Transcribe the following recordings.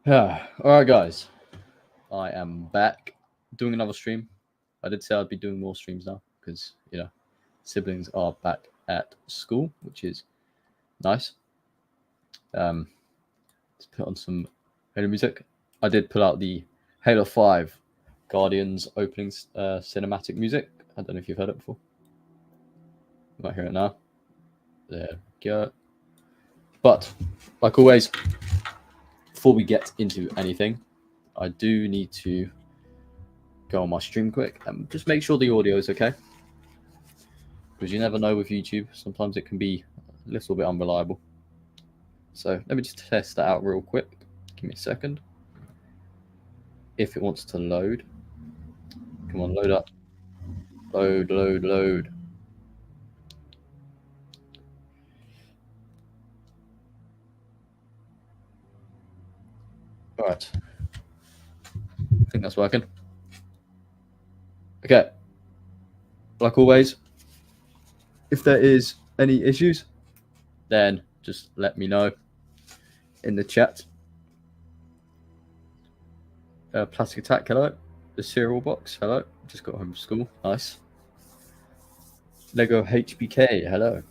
Yeah. All right, guys. I am back doing another stream. I did say I'd be doing more streams now because siblings are back at school, which is nice. Let's put on some Halo music. I did pull out the Halo 5 Guardians opening cinematic music. I don't know if you've heard it before. You might hear it now. There we go. But like always, before we get into anything, I do need to go on my stream quick and just make sure the audio is okay, because you never know with YouTube. Sometimes it can be a little bit unreliable. So let me just test that out real quick. Give me a second. If it wants to load, come on, load up. Load. All right. I think that's working. Okay. Like always, if there is any issues, then just let me know in the chat. Plastic Attack, hello. The cereal box, hello. Just got home from school, nice. Lego HBK, hello.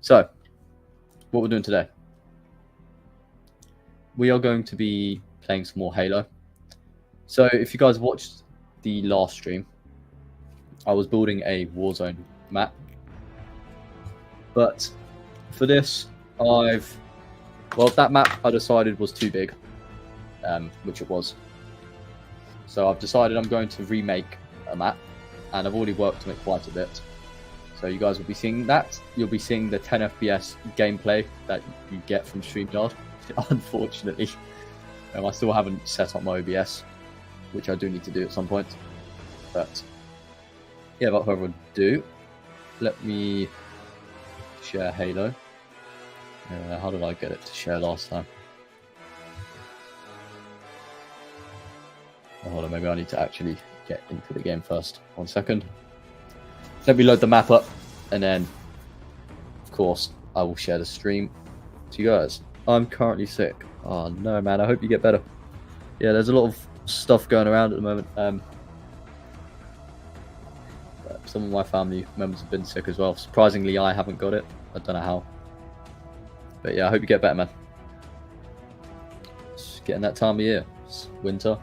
So, what we're doing today, we are going to be playing some more Halo. So, if you guys watched the last stream, I was building a Warzone map. But for this, that map I decided was too big, which it was. So I've decided I'm going to remake a map, and I've already worked on it quite a bit. So you guys will be seeing that. You'll be seeing the 10 FPS gameplay that you get from StreamYard. Unfortunately, I still haven't set up my OBS, which I do need to do at some point. But yeah, without further ado, let me share Halo. How did I get it to share last time? Hold on, maybe I need to actually get into the game first. 1 second. Let me load the map up, and then, of course, I will share the stream to you guys. I'm currently sick. Oh no, man! I hope you get better. Yeah, there's a lot of stuff going around at the moment. Some of my family members have been sick as well. Surprisingly, I haven't got it. I don't know how. But yeah, I hope you get better, man. It's getting that time of year. It's winter.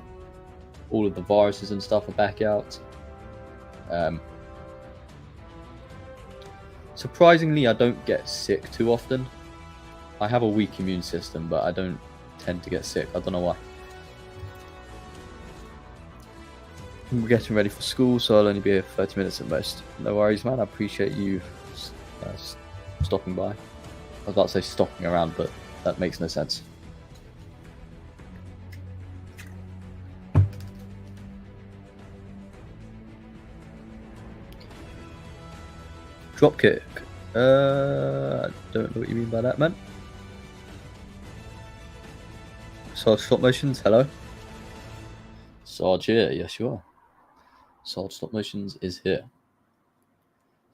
All of the viruses and stuff are back out. Surprisingly, I don't get sick too often. I have a weak immune system, but I don't tend to get sick. I don't know why. We're getting ready for school, so I'll only be here for 30 minutes at most. No worries, man. I appreciate you stopping by. I was about to say stopping around, but that makes no sense. Dropkick. I don't know what you mean by that, man. Sarge Stop Motions, hello. Sarge here, yes you are. Sarge Stop Motions is here.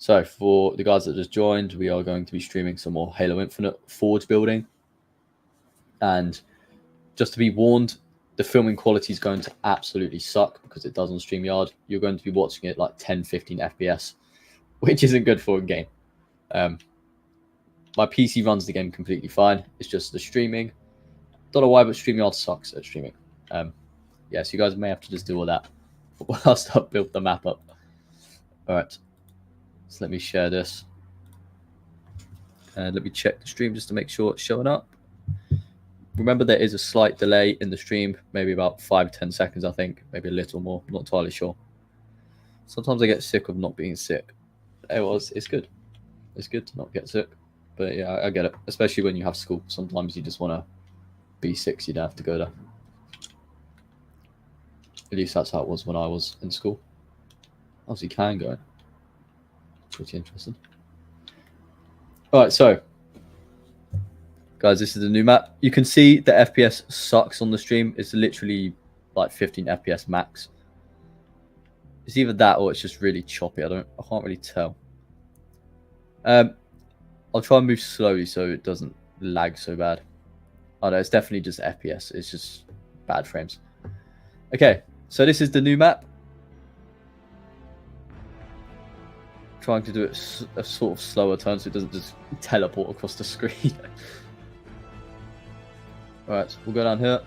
So, for the guys that just joined, we are going to be streaming some more Halo Infinite Forge building. And just to be warned, the filming quality is going to absolutely suck because it does on StreamYard. You're going to be watching it like 10, 15 FPS, which isn't good for a game. My PC runs the game completely fine. It's just the streaming. Don't know why, but StreamYard sucks at streaming. Yeah, so you guys may have to just do all that whilst I build the map up. All right. So let me share this. And let me check the stream just to make sure it's showing up. Remember, there is a slight delay in the stream, maybe about 5-10 seconds, I think. Maybe a little more. I'm not entirely sure. Sometimes I get sick of not being sick. It's good. It's good to not get sick. But yeah, I get it. Especially when you have school. Sometimes you just want to be sick so you don't have to go there. At least that's how it was when I was in school. Obviously, you can go. Pretty interesting. All right, so guys, this is the new map. You can see the FPS sucks on the stream. It's literally like 15 FPS max. It's either that or it's just really choppy. I can't really tell. I'll try and move slowly so it doesn't lag so bad. Oh no, it's definitely just FPS. It's just bad frames. Okay, so this is the new map. Trying to do it a sort of slower turn so it doesn't just teleport across the screen. Alright, so we'll go down here.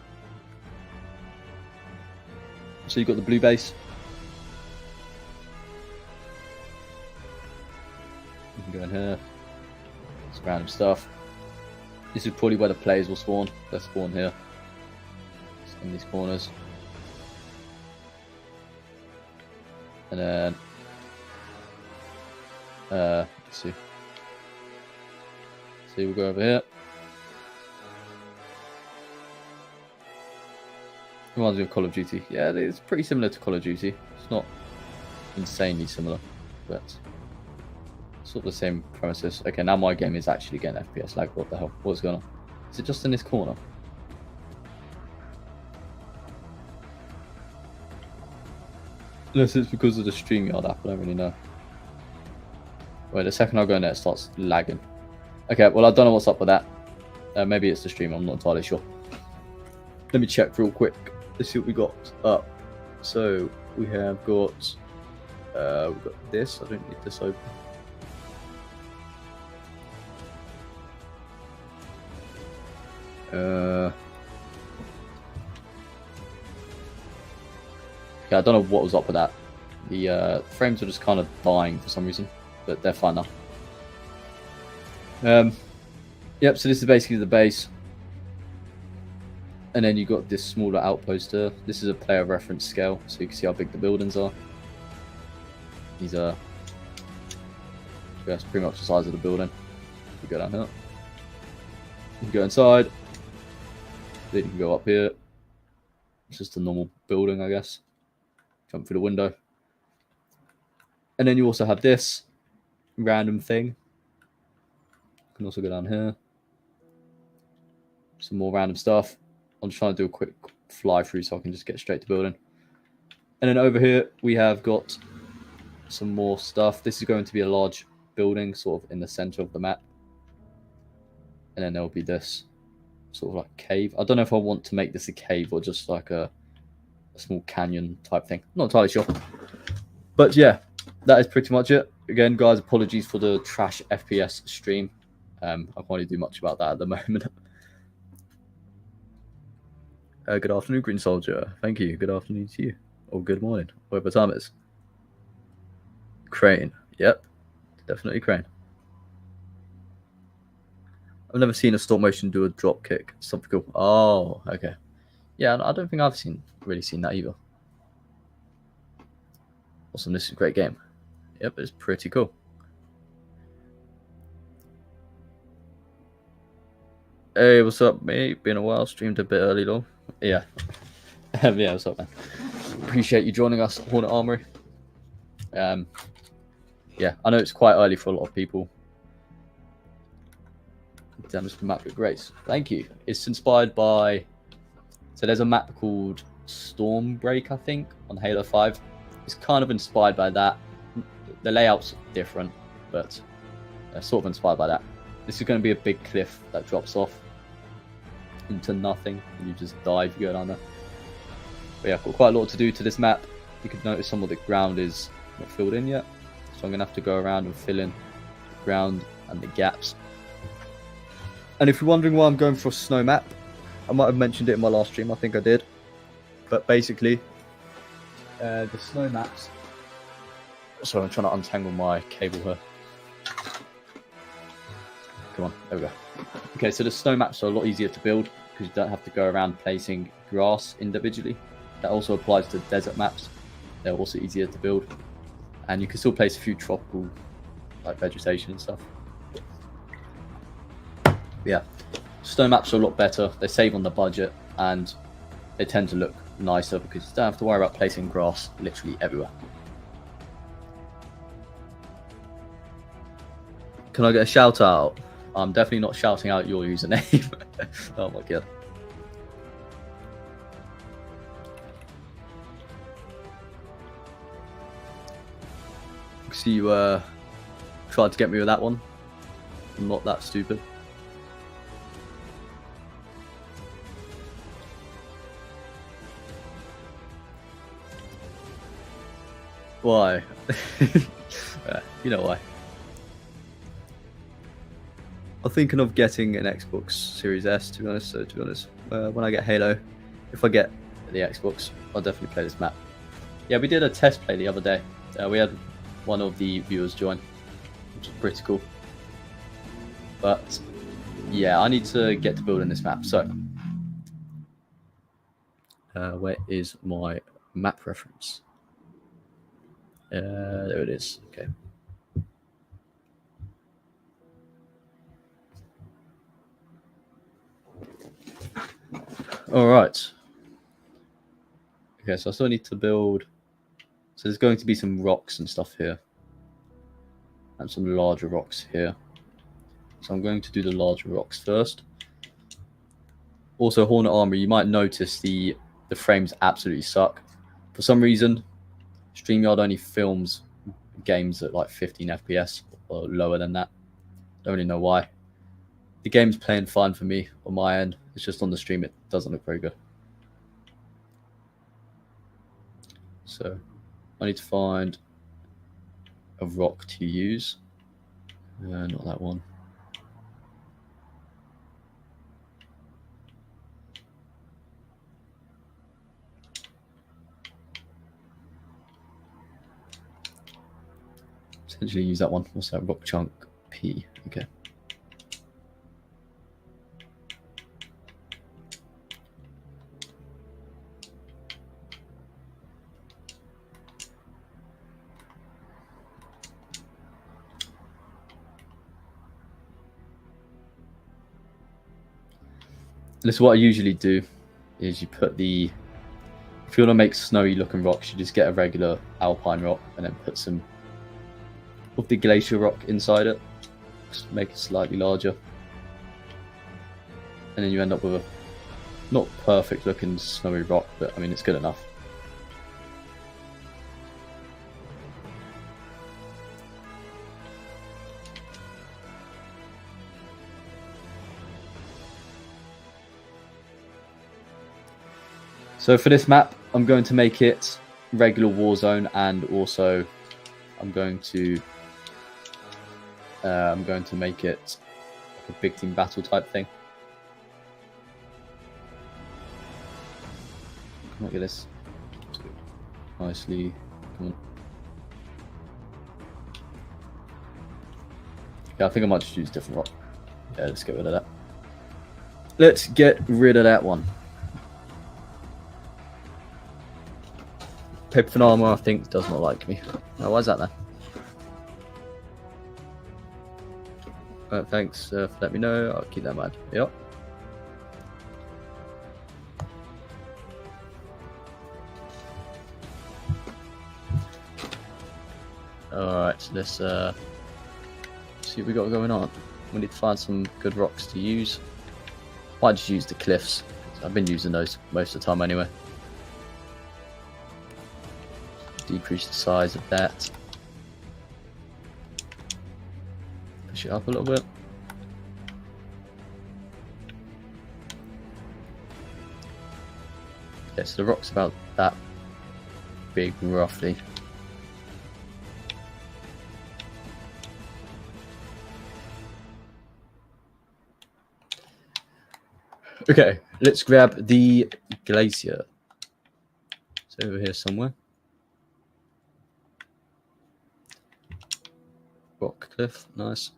So you've got the blue base. You can go in here. Some random stuff. This is probably where the players will spawn. They'll spawn here. Just in these corners. And then let's see. So we'll go over here. Reminds me of Call of Duty. Yeah, it's pretty similar to Call of Duty. It's not insanely similar, but sort of the same premises. Okay, now my game is actually getting FPS lag. What the hell? What's going on? Is it just in this corner? Unless it's because of the StreamYard app, I don't really know. Wait, the second I go in there, it starts lagging. Okay, well, I don't know what's up with that. Maybe it's the stream, I'm not entirely sure. Let me check real quick. Let's see what we got up. So, we have got... we've got this. I don't need this open. Okay, I don't know what was up with that. The frames are just kind of dying for some reason, but they're fine now. Yep, so this is basically the base. And then you got this smaller outpost here. This is a player reference scale, so you can see how big the buildings are. These are, that's pretty much the size of the building. You go down here. You can go inside. Then you can go up here. It's just a normal building, I guess. Jump through the window. And then you also have this random thing. You can also go down here. Some more random stuff. I'm just trying to do a quick fly through so I can just get straight to building. And then over here, we have got some more stuff. This is going to be a large building sort of in the center of the map. And then there'll be this sort of like cave. I don't know if I want to make this a cave or just like a small canyon type thing. Not entirely sure. But yeah, that is pretty much it. Again, guys, apologies for the trash FPS stream. I can't really do much about that at the moment. Good afternoon, Green Soldier. Thank you. Good afternoon to you. Or good morning, whatever time it is. Crane. Yep, definitely Crane. I've never seen a stop motion do a drop kick. Something cool. Oh, okay. Yeah, I don't think I've really seen that either. Awesome, this is a great game. Yep, it's pretty cool. Hey, what's up, mate? Been a while. Streamed a bit early, though. Yeah. Yeah, what's up, man? Appreciate you joining us, Hornet Armory. Yeah, I know it's quite early for a lot of people. Damage the map with grace. Thank you. It's inspired by... So there's a map called Stormbreak, I think, on Halo 5. It's kind of inspired by that. The layout's different, but sort of inspired by that. This is going to be a big cliff that drops off into nothing, and you just dive, you go down there. But yeah, I've got quite a lot to do to this map. You can notice some of the ground is not filled in yet, so I'm going to have to go around and fill in the ground and the gaps. And if you're wondering why I'm going for a snow map, I might have mentioned it in my last stream, I think I did. But basically, the snow maps... Sorry, I'm trying to untangle my cable here. Come on, there we go. Okay, so the snow maps are a lot easier to build because you don't have to go around placing grass individually. That also applies to desert maps. They're also easier to build. And you can still place a few tropical like vegetation and stuff. Yeah, snow maps are a lot better. They save on the budget and they tend to look nicer because you don't have to worry about placing grass literally everywhere. Can I get a shout out? I'm definitely not shouting out your username. Oh my god. See you tried to get me with that one. I'm not that stupid. Why? You know why. I'm thinking of getting an Xbox Series S, to be honest. So, to be honest, when I get Halo, if I get the Xbox, I'll definitely play this map. Yeah, we did a test play the other day. We had one of the viewers join, which was pretty cool. But yeah, I need to get to building this map. So, where is my map reference? There it is. Okay. All right. Okay, so I still need to build. So there's going to be some rocks and stuff here, and some larger rocks here. So I'm going to do the larger rocks first. Also, Hornet Armory, you might notice the frames absolutely suck. For some reason, StreamYard only films games at like 15 FPS or lower than that. Don't really know why. The game's playing fine for me on my end. It's just on the stream it doesn't look very good. So I need to find a rock to use. Not that one. Essentially use that one. What's that? Rock chunk P. Okay. This is what I usually do, is you put the, if you want to make snowy looking rocks, you just get a regular alpine rock and then put some of the glacier rock inside it, just make it slightly larger. And then you end up with a not perfect looking snowy rock, but I mean, it's good enough. So for this map, I'm going to make it regular Warzone, and also I'm going to make it like a big team battle type thing. Come on, get this nicely. Come on. Yeah, I think I might just use a different rock. Yeah, let's get rid of that. Let's get rid of that one. Paper Thin Armor, I think, does not like me. Oh, why is that then? Thanks for letting me know. I'll keep that in mind. Yep. Alright, so let's see what we got going on. We need to find some good rocks to use. Might just use the cliffs. I've been using those most of the time anyway. Decrease the size of that. Push it up a little bit. Okay, so the rock's about that big roughly. Okay, let's grab the glacier. It's over here somewhere. Rock cliff, nice.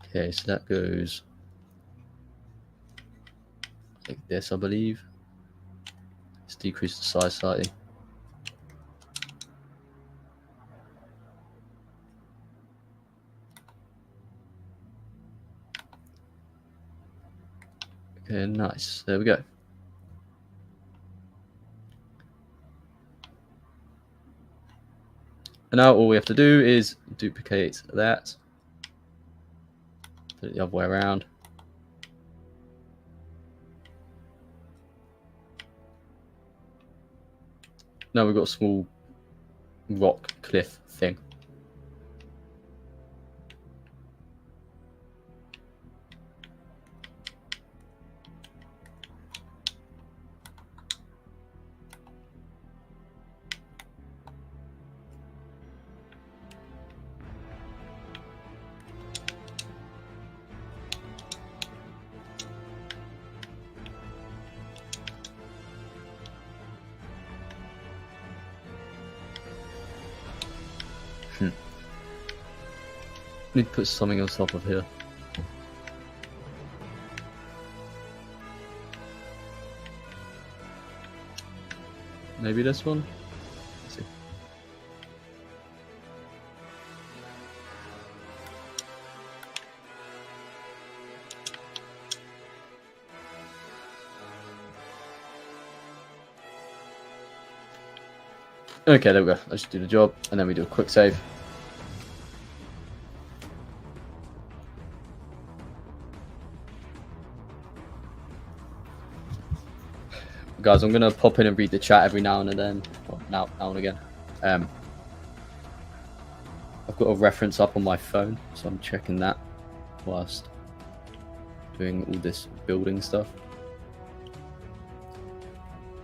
Okay, so that goes like this, I believe. Let's decrease the size slightly. Okay, nice. There we go. now all we have to do is duplicate that. Put it the other way around. Now we've got a small rock cliff thing. Need to put something on top of here. Maybe this one? Let's see. Okay, there we go. Let's do the job, and then we do a quick save. Guys, I'm gonna pop in and read the chat every now and then. Well, now and again. I've got a reference up on my phone, so I'm checking that whilst doing all this building stuff.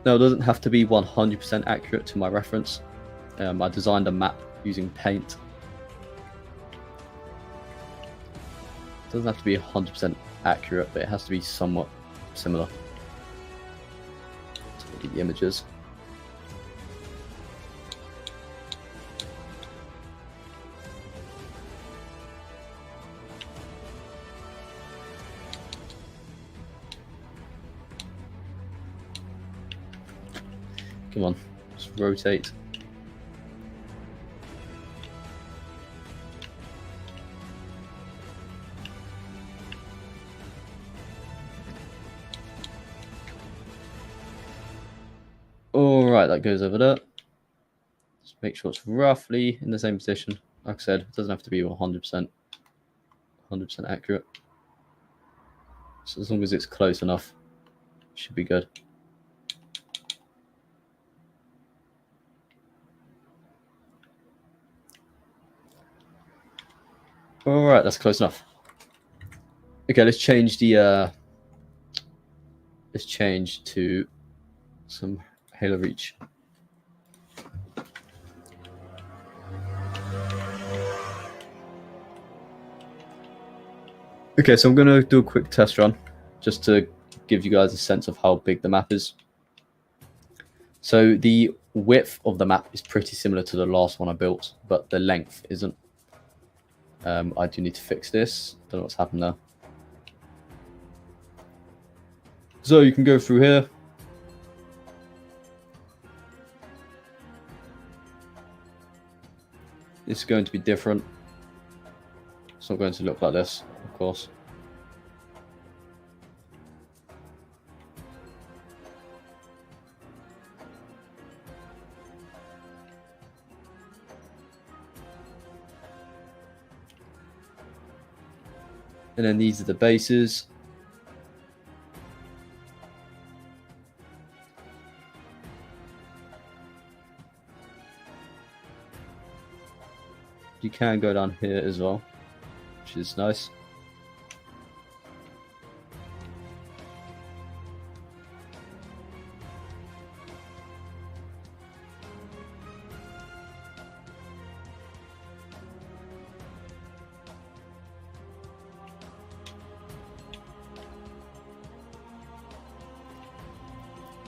Now, it doesn't have to be 100% accurate to my reference. I designed a map using Paint. It doesn't have to be 100% accurate, but it has to be somewhat similar to the images. Come on, just rotate. All right, that goes over there. Just make sure it's roughly in the same position. Like I said, it doesn't have to be 100% accurate. So as long as it's close enough, it should be good. All right, that's close enough. Okay, let's change the let's change to some Halo Reach. Okay, so I'm going to do a quick test run just to give you guys a sense of how big the map is. So the width of the map is pretty similar to the last one I built, but the length isn't. I do need to fix this. Don't know what's happened there. So you can go through here. It's going to be different. It's not going to look like this, of course. And then these are the bases. You can go down here as well, which is nice.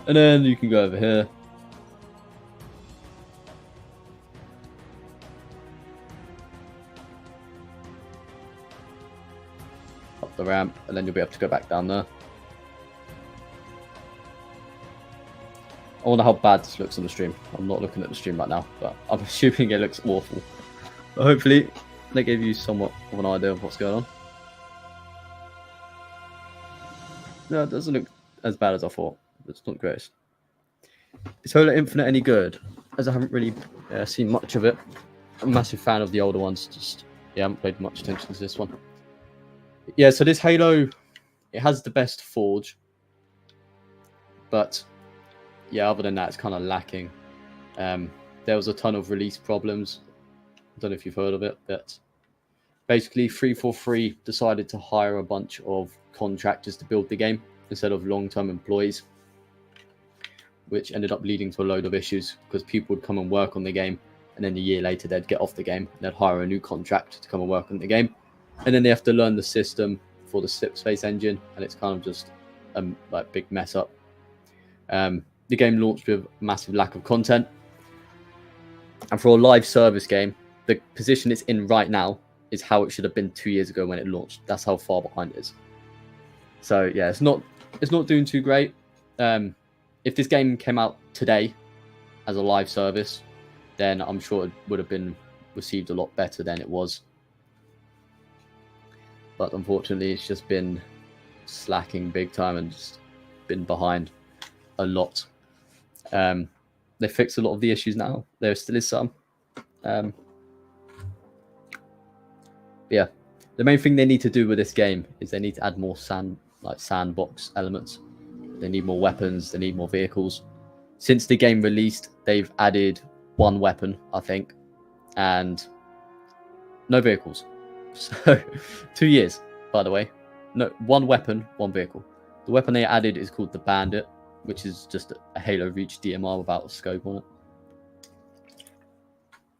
And then you can go over here. Up the ramp, and then you'll be able to go back down there. I wonder how bad this looks on the stream. I'm not looking at the stream right now, but I'm assuming it looks awful. But hopefully, that gave you somewhat of an idea of what's going on. No, it doesn't look as bad as I thought. It's not great. Is Halo Infinite any good? As I haven't really seen much of it. a massive fan of the older ones. Just haven't paid much attention to this one. Yeah, so this Halo, it has the best Forge, but yeah, other than that, it's kind of lacking. There was a ton of release problems. I don't know if you've heard of it, but basically 343 decided to hire a bunch of contractors to build the game instead of long-term employees, which ended up leading to a load of issues because people would come and work on the game, and then a year later they'd get off the game and they'd hire a new contractor to come and work on the game, and then they have to learn the system for the Slipspace engine, and it's kind of just a like big mess up. The game launched with a massive lack of content, and for a live service game, the position it's in right now is how it should have been 2 years ago when it launched. That's how far behind it is. So yeah, it's not doing too great. If this game came out today as a live service, then I'm sure it would have been received a lot better than it was. But unfortunately, it's just been slacking big time and just been behind a lot. They fixed a lot of the issues now. There still is some. Yeah, the main thing they need to do with this game is they need to add more sandbox elements. They need more weapons. They need more vehicles. Since the game released, they've added one weapon, I think, and no vehicles. So 2 years, by the way. No, one weapon, one vehicle. The weapon they added is called the Bandit, which is just a Halo Reach DMR without a scope on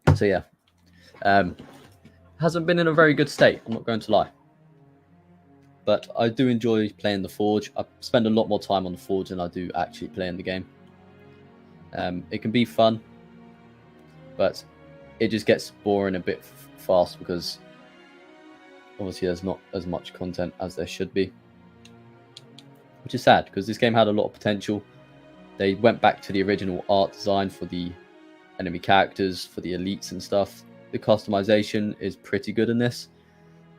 it. So yeah, hasn't been in a very good state, I'm not going to lie. But I do enjoy playing the Forge. I spend a lot more time on the Forge than I do actually playing the game. It can be fun, but it just gets boring a bit fast because obviously there's not as much content as there should be, which is sad because this game had a lot of potential. They went back to the original art design for the enemy characters, for the elites and stuff. The customization is pretty good in this.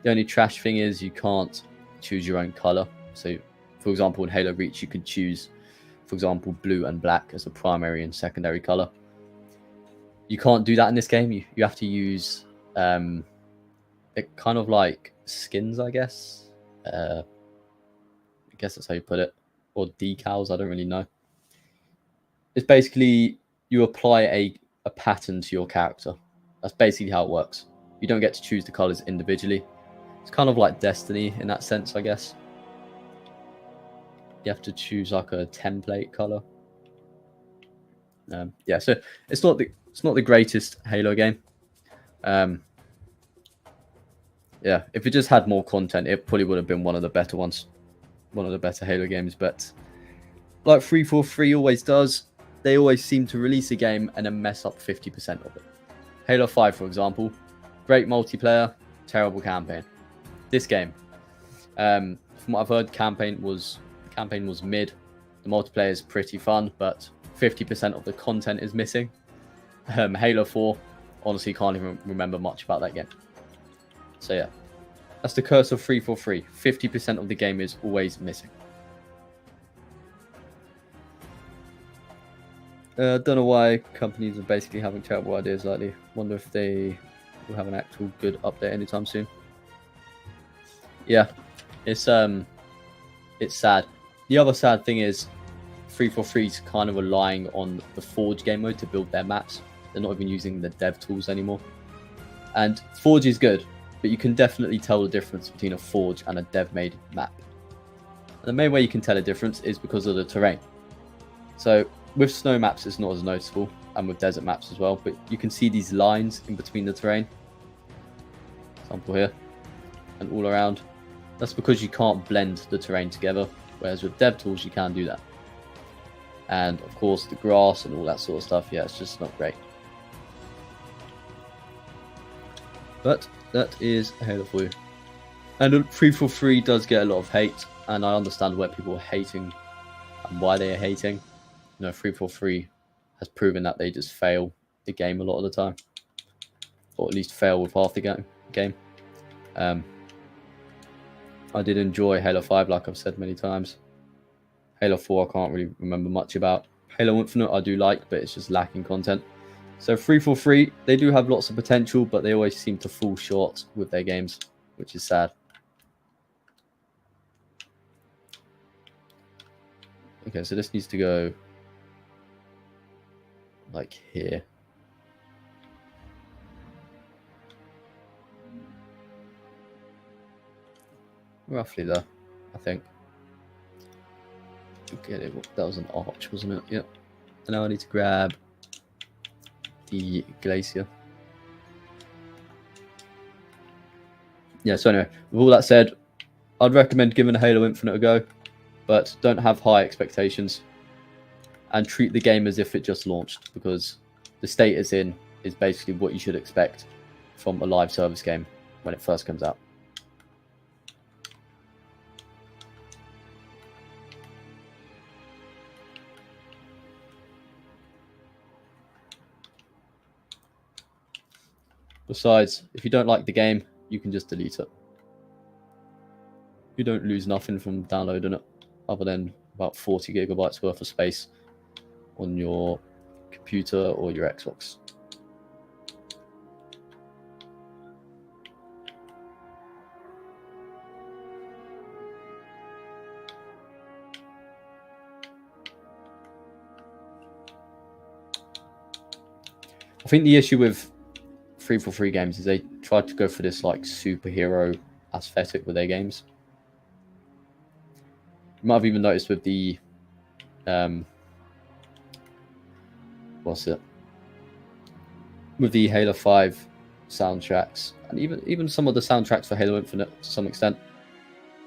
The only trash thing is you can't choose your own color. So for example, in Halo Reach you could choose, for example, blue and black as a primary and secondary color. You can't do that in this game. You have to use it kind of like skins, I guess. I guess that's how you put it, or decals, I don't really know. It's basically you apply a pattern to your character. That's basically how it works. You don't get to choose the colors individually. It's kind of like Destiny in that sense, I guess. You have to choose like a template color. Yeah, so it's not the greatest Halo game. Yeah, if it just had more content, it probably would have been one of the better ones, one of the better Halo games. But like 343 always does, they always seem to release a game and then mess up 50% of it. Halo 5, for example, great multiplayer, terrible campaign. This game, from what I've heard, campaign was mid. The multiplayer is pretty fun, but 50% of the content is missing. Halo 4, honestly, can't even remember much about that game. So yeah, that's the curse of 343. 50% of the game is always missing. Don't know why companies are basically having terrible ideas lately. Wonder if they will have an actual good update anytime soon. Yeah, it's sad. The other sad thing is 343 is kind of relying on the Forge game mode to build their maps. They're not even using the dev tools anymore. And Forge is good, but you can definitely tell the difference between a Forge and a dev-made map. And the main way you can tell a difference is because of the terrain. So with snow maps, it's not as noticeable, and with desert maps as well, but you can see these lines in between the terrain. Example here, and all around. That's because you can't blend the terrain together, whereas with dev tools, you can do that. And of course, the grass and all that sort of stuff, yeah, it's just not great. But that is Halo for you. And 343 does get a lot of hate, and I understand where people are hating and why they are hating. You know, 343 has proven that they just fail the game a lot of the time, or at least fail with half the game. I did enjoy Halo 5, like I've said many times. Halo 4 I can't really remember much about. Halo Infinite I do like, but it's just lacking content. So 343, they do have lots of potential, but they always seem to fall short with their games, which is sad. Okay, so this needs to go like here. Roughly there, I think. Okay, that was an arch, wasn't it? Yep. And now I need to grab the glacier. Yeah, so anyway, with all that said, I'd recommend giving Halo Infinite a go, but don't have high expectations and treat the game as if it just launched, because the state it's in is basically what you should expect from a live service game when it first comes out. Besides, if you don't like the game, you can just delete it. You don't lose nothing from downloading it, other than about 40 gigabytes worth of space on your computer or your Xbox. I think the issue with 343 games is they tried to go for this like superhero aesthetic with their games. You might have even noticed with the with the Halo 5 soundtracks, and even some of the soundtracks for Halo Infinite to some extent,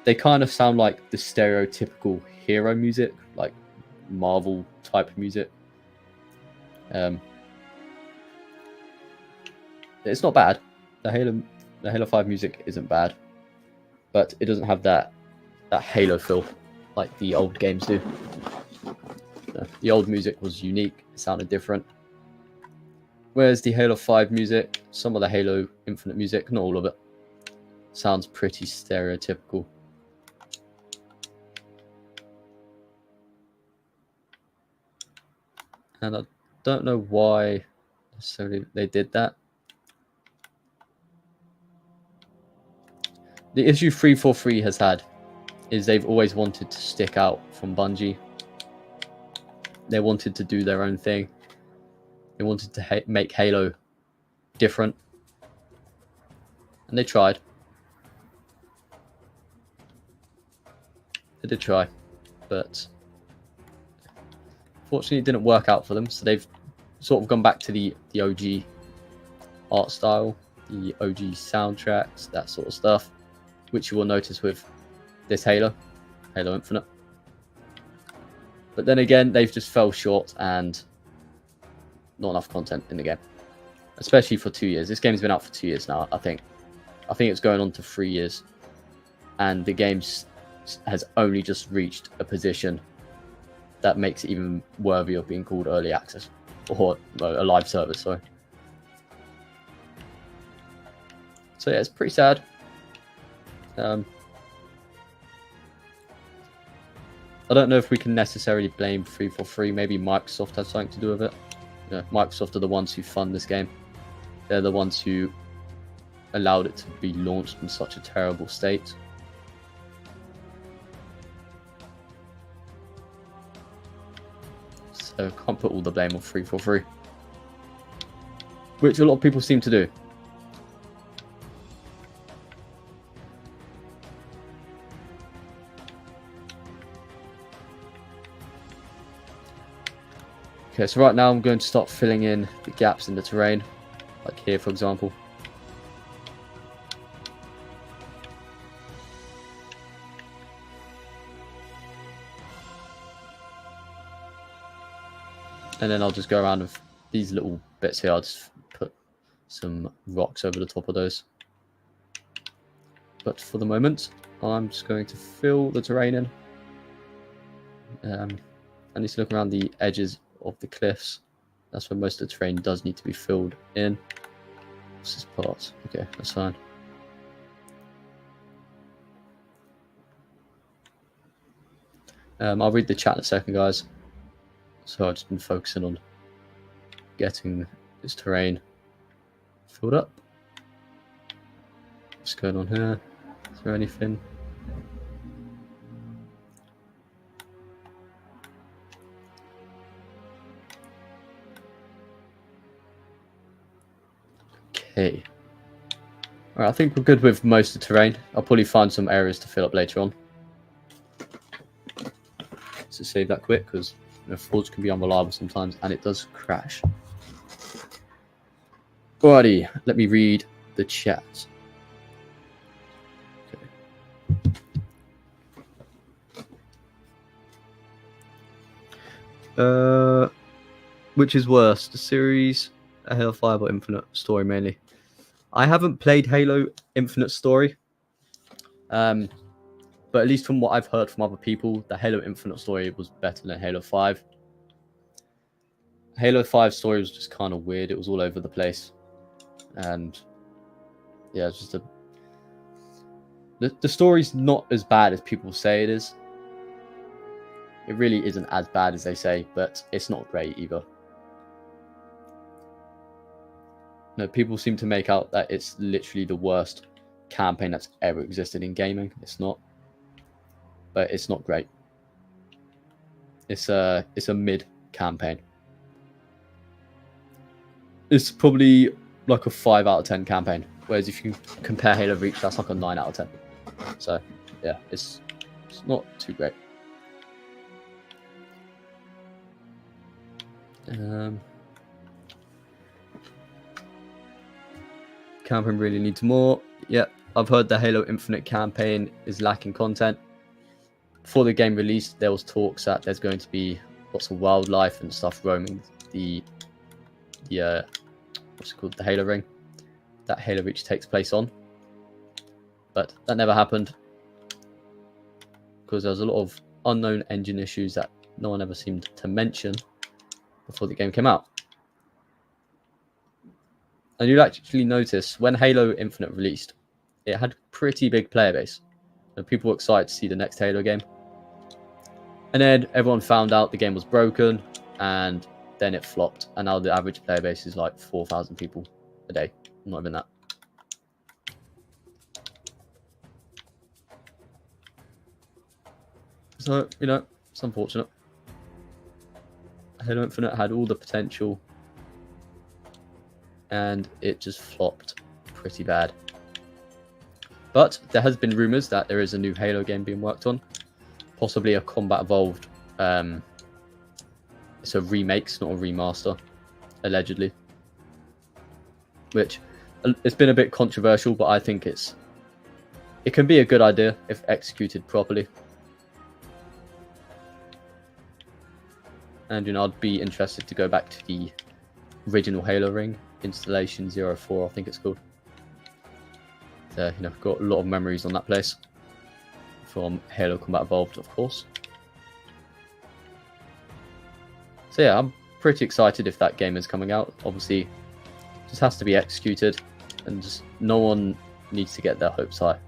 they kind of sound like the stereotypical hero music, like Marvel type music. It's not bad. The Halo 5 music isn't bad, but it doesn't have that Halo feel like the old games do. The old music was unique, it sounded different. Whereas the Halo 5 music, some of the Halo Infinite music, not all of it, sounds pretty stereotypical. And I don't know why necessarily they did that. The issue 343 has had is they've always wanted to stick out from Bungie. They wanted to do their own thing. They wanted to make Halo different. And they tried. They did try. But fortunately it didn't work out for them. So they've sort of gone back to the OG art style, the OG soundtracks, that sort of stuff, which you will notice with this Halo Infinite. But then again, they've just fell short and not enough content in the game, especially for 2 years. This game's been out for 2 years now, I think. I think it's going on to 3 years. And the game has only just reached a position that makes it even worthy of being called early access or a live service, sorry. So yeah, it's pretty sad. I don't know if we can necessarily blame 343. Maybe Microsoft has something to do with it. You know, Microsoft are the ones who fund this game. They're the ones who allowed it to be launched in such a terrible state. So can't put all the blame on 343, which a lot of people seem to do. Okay, so right now I'm going to start filling in the gaps in the terrain, like here, for example. And then I'll just go around with these little bits here. I'll just put some rocks over the top of those. But for the moment, I'm just going to fill the terrain in. I need to look around the edges of the cliffs. That's where most of the terrain does need to be filled in. What's this part? Okay, that's fine. I'll read the chat in a second, guys. So I've just been focusing on getting Is terrain filled up? What's going on here? Is there anything? Okay. All right, I think we're good with most of the terrain. I'll probably find some areas to fill up later on. So save that quick because Forge can be unreliable sometimes and it does crash. Alrighty, let me read the chat. Okay. Which is worse, the series, Halo 5 or Infinite Story mainly? I haven't played Halo Infinite Story. But at least from what I've heard from other people, the Halo Infinite Story was better than Halo 5. Halo 5 story was just kind of weird. It was all over the place. And yeah, it's just the story's not as bad as people say it is. It really isn't as bad as they say, but it's not great either. No, people seem to make out that it's literally the worst campaign that's ever existed in gaming. It's not. But it's not great. It's a mid campaign. It's probably like a 5 out of 10 campaign. Whereas if you compare Halo Reach, that's like a 9 out of 10. So yeah, it's not too great. Campaign really needs more. Yeah, I've heard the Halo Infinite campaign is lacking content. Before the game released, there was talks that there's going to be lots of wildlife and stuff roaming the what's it called, the Halo ring that Halo Reach takes place on. But that never happened because there was a lot of unknown engine issues that no one ever seemed to mention before the game came out. And you'll actually notice when Halo Infinite released, it had a pretty big player base. And people were excited to see the next Halo game. And then everyone found out the game was broken, and then it flopped. And now the average player base is like 4,000 people a day. Not even that. So, you know, it's unfortunate. Halo Infinite had all the potential, and it just flopped pretty bad. But there has been rumors that there is a new Halo game being worked on, possibly a Combat Evolved. It's a remake, it's not a remaster, allegedly. Which it's been a bit controversial, but I think it can be a good idea if executed properly. And you know, I'd be interested to go back to the original Halo ring, Installation 04, I think it's called. So, you know, I've got a lot of memories on that place from Halo Combat Evolved, of course. So yeah, I'm pretty excited if that game is coming out. Obviously, it just has to be executed, and just no one needs to get their hopes high.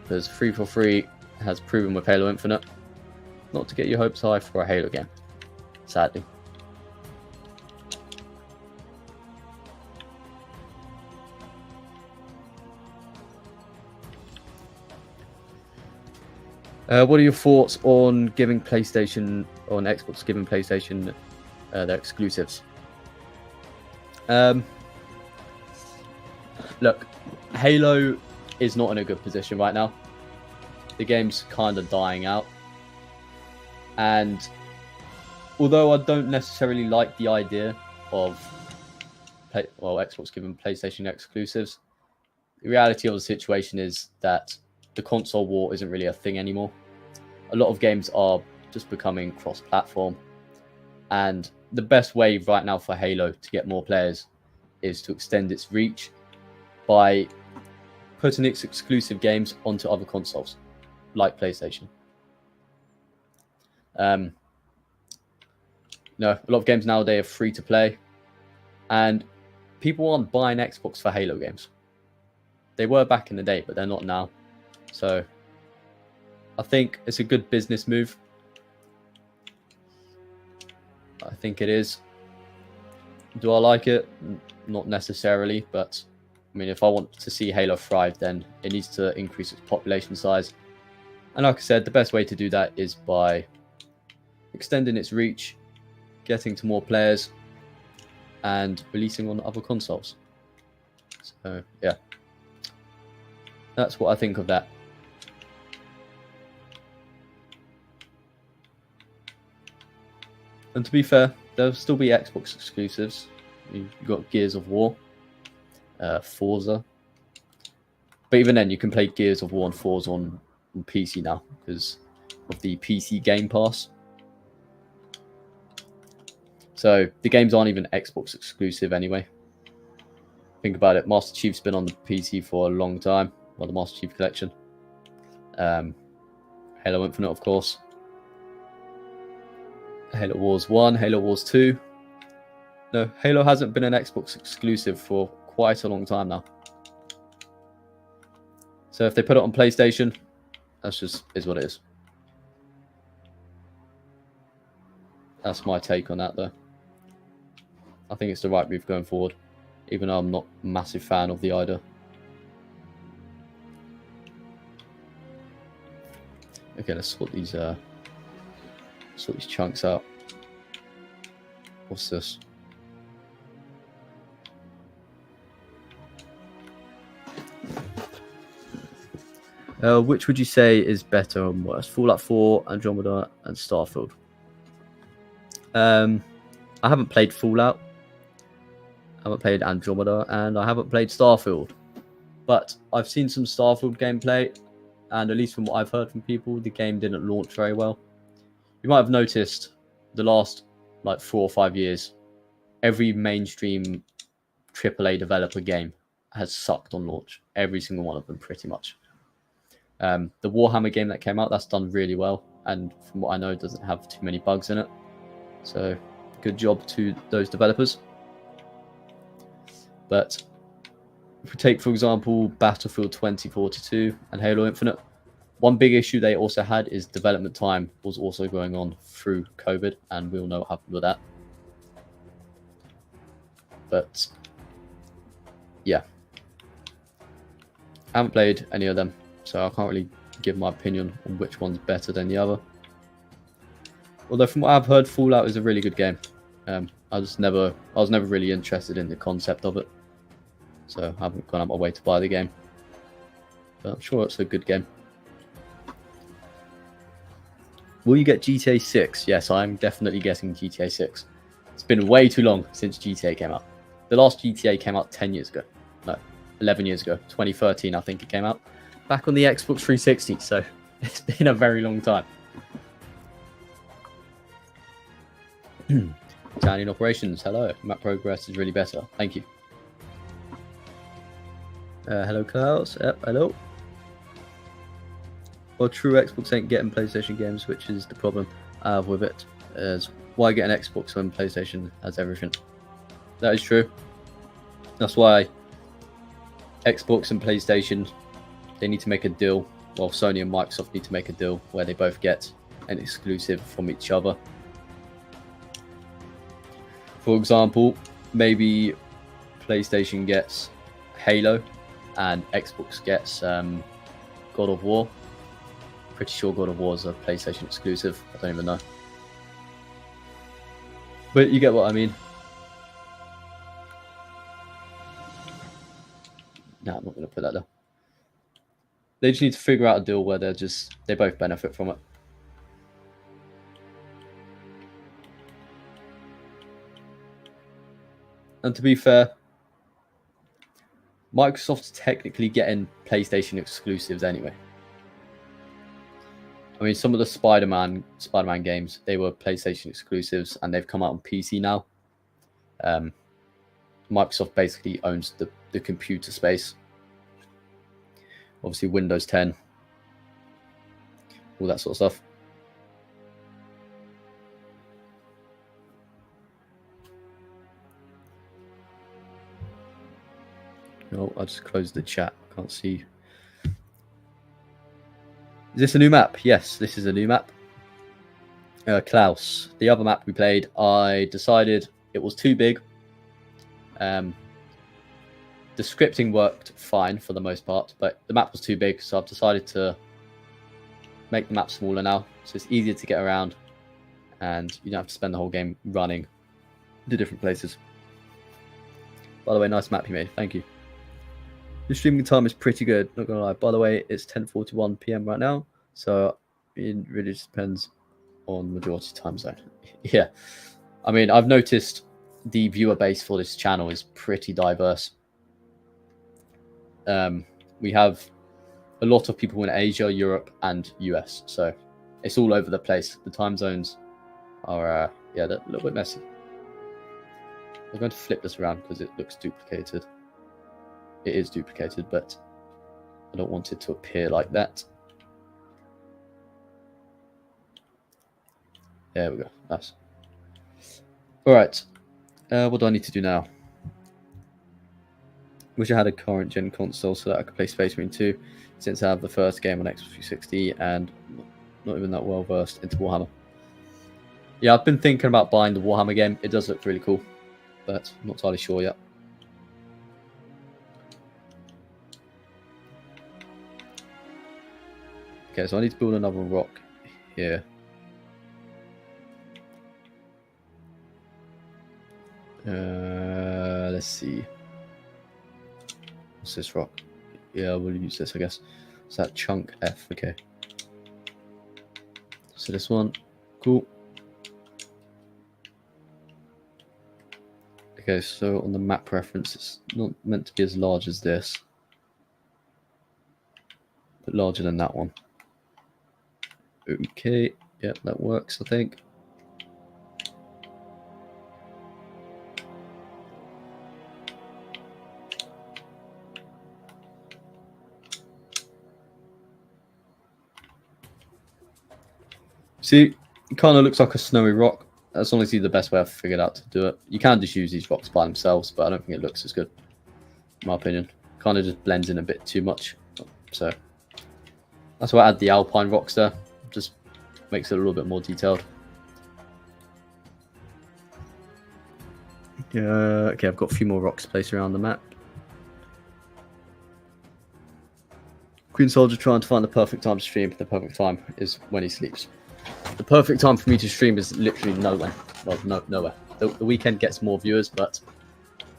Because 343 has proven with Halo Infinite not to get your hopes high for a Halo game, sadly. What are your thoughts on giving PlayStation, on Xbox giving PlayStation their exclusives? Look, Halo is not in a good position right now. The game's kind of dying out. And although I don't necessarily like the idea of Xbox giving PlayStation exclusives, the reality of the situation is that the console war isn't really a thing anymore. A lot of games are just becoming cross-platform. And the best way right now for Halo to get more players is to extend its reach by putting its exclusive games onto other consoles, like PlayStation. A lot of games nowadays are free to play, and people aren't buying Xbox for Halo games. They were back in the day, but they're not now. So I think it's a good business move. I think it is. Do I like it? Not necessarily, but I mean, if I want to see Halo thrive, then it needs to increase its population size. And like I said, the best way to do that is by extending its reach, getting to more players, and releasing on other consoles. So, yeah. That's what I think of that. And to be fair, there'll still be Xbox exclusives. You've got Gears of War, Forza. But even then, you can play Gears of War and Forza on PC now because of the PC Game Pass. So the games aren't even Xbox exclusive anyway. Think about it. Master Chief's been on the PC for a long time. Well, the Master Chief Collection. Halo Infinite, of course. Halo Wars 1, Halo Wars 2. No, Halo hasn't been an Xbox exclusive for quite a long time now. So if they put it on PlayStation, that's just is what it is. That's my take on that, though. I think it's the right move going forward, even though I'm not a massive fan of the idea. Okay, let's sort these chunks out. What's this? Which would you say is better and worse? Fallout 4, Andromeda, and Starfield. I haven't played Fallout. I haven't played Andromeda, and I haven't played Starfield. But I've seen some Starfield gameplay, and at least from what I've heard from people, the game didn't launch very well. You might have noticed the last 4 or 5 years, every mainstream AAA developer game has sucked on launch. Every single one of them, pretty much. The Warhammer game that came out, that's done really well, and from what I know, doesn't have too many bugs in it. So, good job to those developers. But if we take, for example, Battlefield 2042 and Halo Infinite, one big issue they also had is development time was also going on through COVID, and we all know what happened with that. But, yeah. I haven't played any of them, so I can't really give my opinion on which one's better than the other. Although from what I've heard, Fallout is a really good game. I was never really interested in the concept of it, so I haven't gone out my way to buy the game. But I'm sure it's a good game. Will you get GTA 6? Yes, I'm definitely getting GTA 6. It's been way too long since GTA came out. The last GTA came out 10 years ago. No, 11 years ago. 2013, I think it came out. Back on the Xbox 360, so it's been a very long time. Italian operations, hello. Map progress is really better. Thank you. Hello, Klaus. Yep, hello. Well, true Xbox ain't getting PlayStation games, which is the problem I have with it. Is why get an Xbox when PlayStation has everything? That is true. That's why Xbox and PlayStation, they need to make a deal. Well, Sony and Microsoft need to make a deal where they both get an exclusive from each other. For example, maybe PlayStation gets Halo and Xbox gets God of War. Pretty sure God of War is a PlayStation exclusive. I don't even know. But you get what I mean. No, I'm not going to put that there. They just need to figure out a deal where they both benefit from it. And to be fair, Microsoft's technically getting PlayStation exclusives anyway. I mean, some of the Spider-Man games, they were PlayStation exclusives, and they've come out on PC now. Microsoft basically owns the computer space. Obviously, Windows 10, all that sort of stuff. No, I just closed the chat. Can't see. Is this a new map? Yes, this is a new map. Klaus, the other map we played, I decided it was too big, The scripting worked fine for the most part, but the map was too big, so I've decided to make the map smaller now, so it's easier to get around, and you don't have to spend the whole game running to different places. By the way, nice map you made. Thank you. The streaming time is pretty good, not gonna lie. By the way, it's 10:41 p.m. right now, so it really just depends on majority time zone. Yeah, I mean, I've noticed the viewer base for this channel is pretty diverse. We have a lot of people in Asia, Europe, and US, so it's all over the place. The time zones are, yeah, they're a little bit messy. I'm going to flip this around because it looks duplicated. It is duplicated, but I don't want it to appear like that. There we go. Nice. All right. What do I need to do now? Wish I had a current gen console so that I could play Space Marine 2, since I have the first game on Xbox 360 and not even that well versed into Warhammer. Yeah, I've been thinking about buying the Warhammer game. It does look really cool, but I'm not entirely sure yet. Okay, so I need to build another rock here. Let's see. What's this rock? Yeah, we'll use this, I guess. It's that chunk F. Okay. So this one, cool. Okay, so on the map reference, it's not meant to be as large as this, but larger than that one. Okay, yeah, that works, I think. See, it kind of looks like a snowy rock. That's honestly the best way I've figured out to do it. You can just use these rocks by themselves, but I don't think it looks as good, in my opinion. Kind of just blends in a bit too much. So that's why I add the alpine rocks there. Just makes it a little bit more detailed. Okay, I've got a few more rocks placed around the map. Queen Soldier trying to find the perfect time to stream. The perfect time is when he sleeps. The perfect time for me to stream is literally nowhere. Well, nowhere. The weekend gets more viewers, but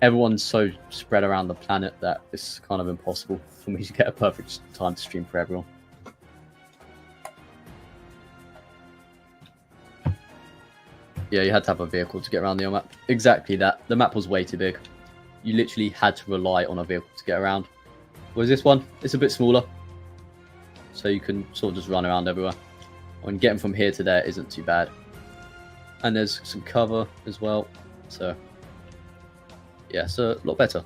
everyone's so spread around the planet that it's kind of impossible for me to get a perfect time to stream for everyone. Yeah, you had to have a vehicle to get around the map. Exactly that. The map was way too big. You literally had to rely on a vehicle to get around. Whereas this one, it's a bit smaller, so you can sort of just run around everywhere. And getting from here to there isn't too bad. And there's some cover as well, so yeah, it's a lot better.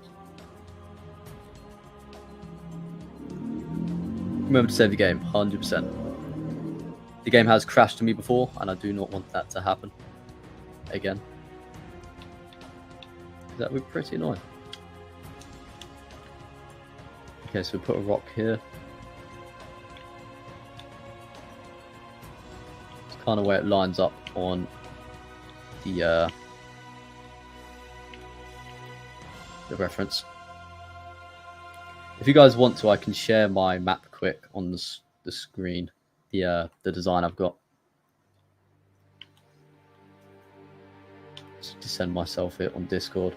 Remember to save the game, 100%. The game has crashed to me before, and I do not want that to happen again. That would be pretty annoying. Okay, so we put a rock here. It's kind of where it lines up on the reference. If you guys want to, I can share my map quick on the screen, the design I've got. Just to send myself it on Discord.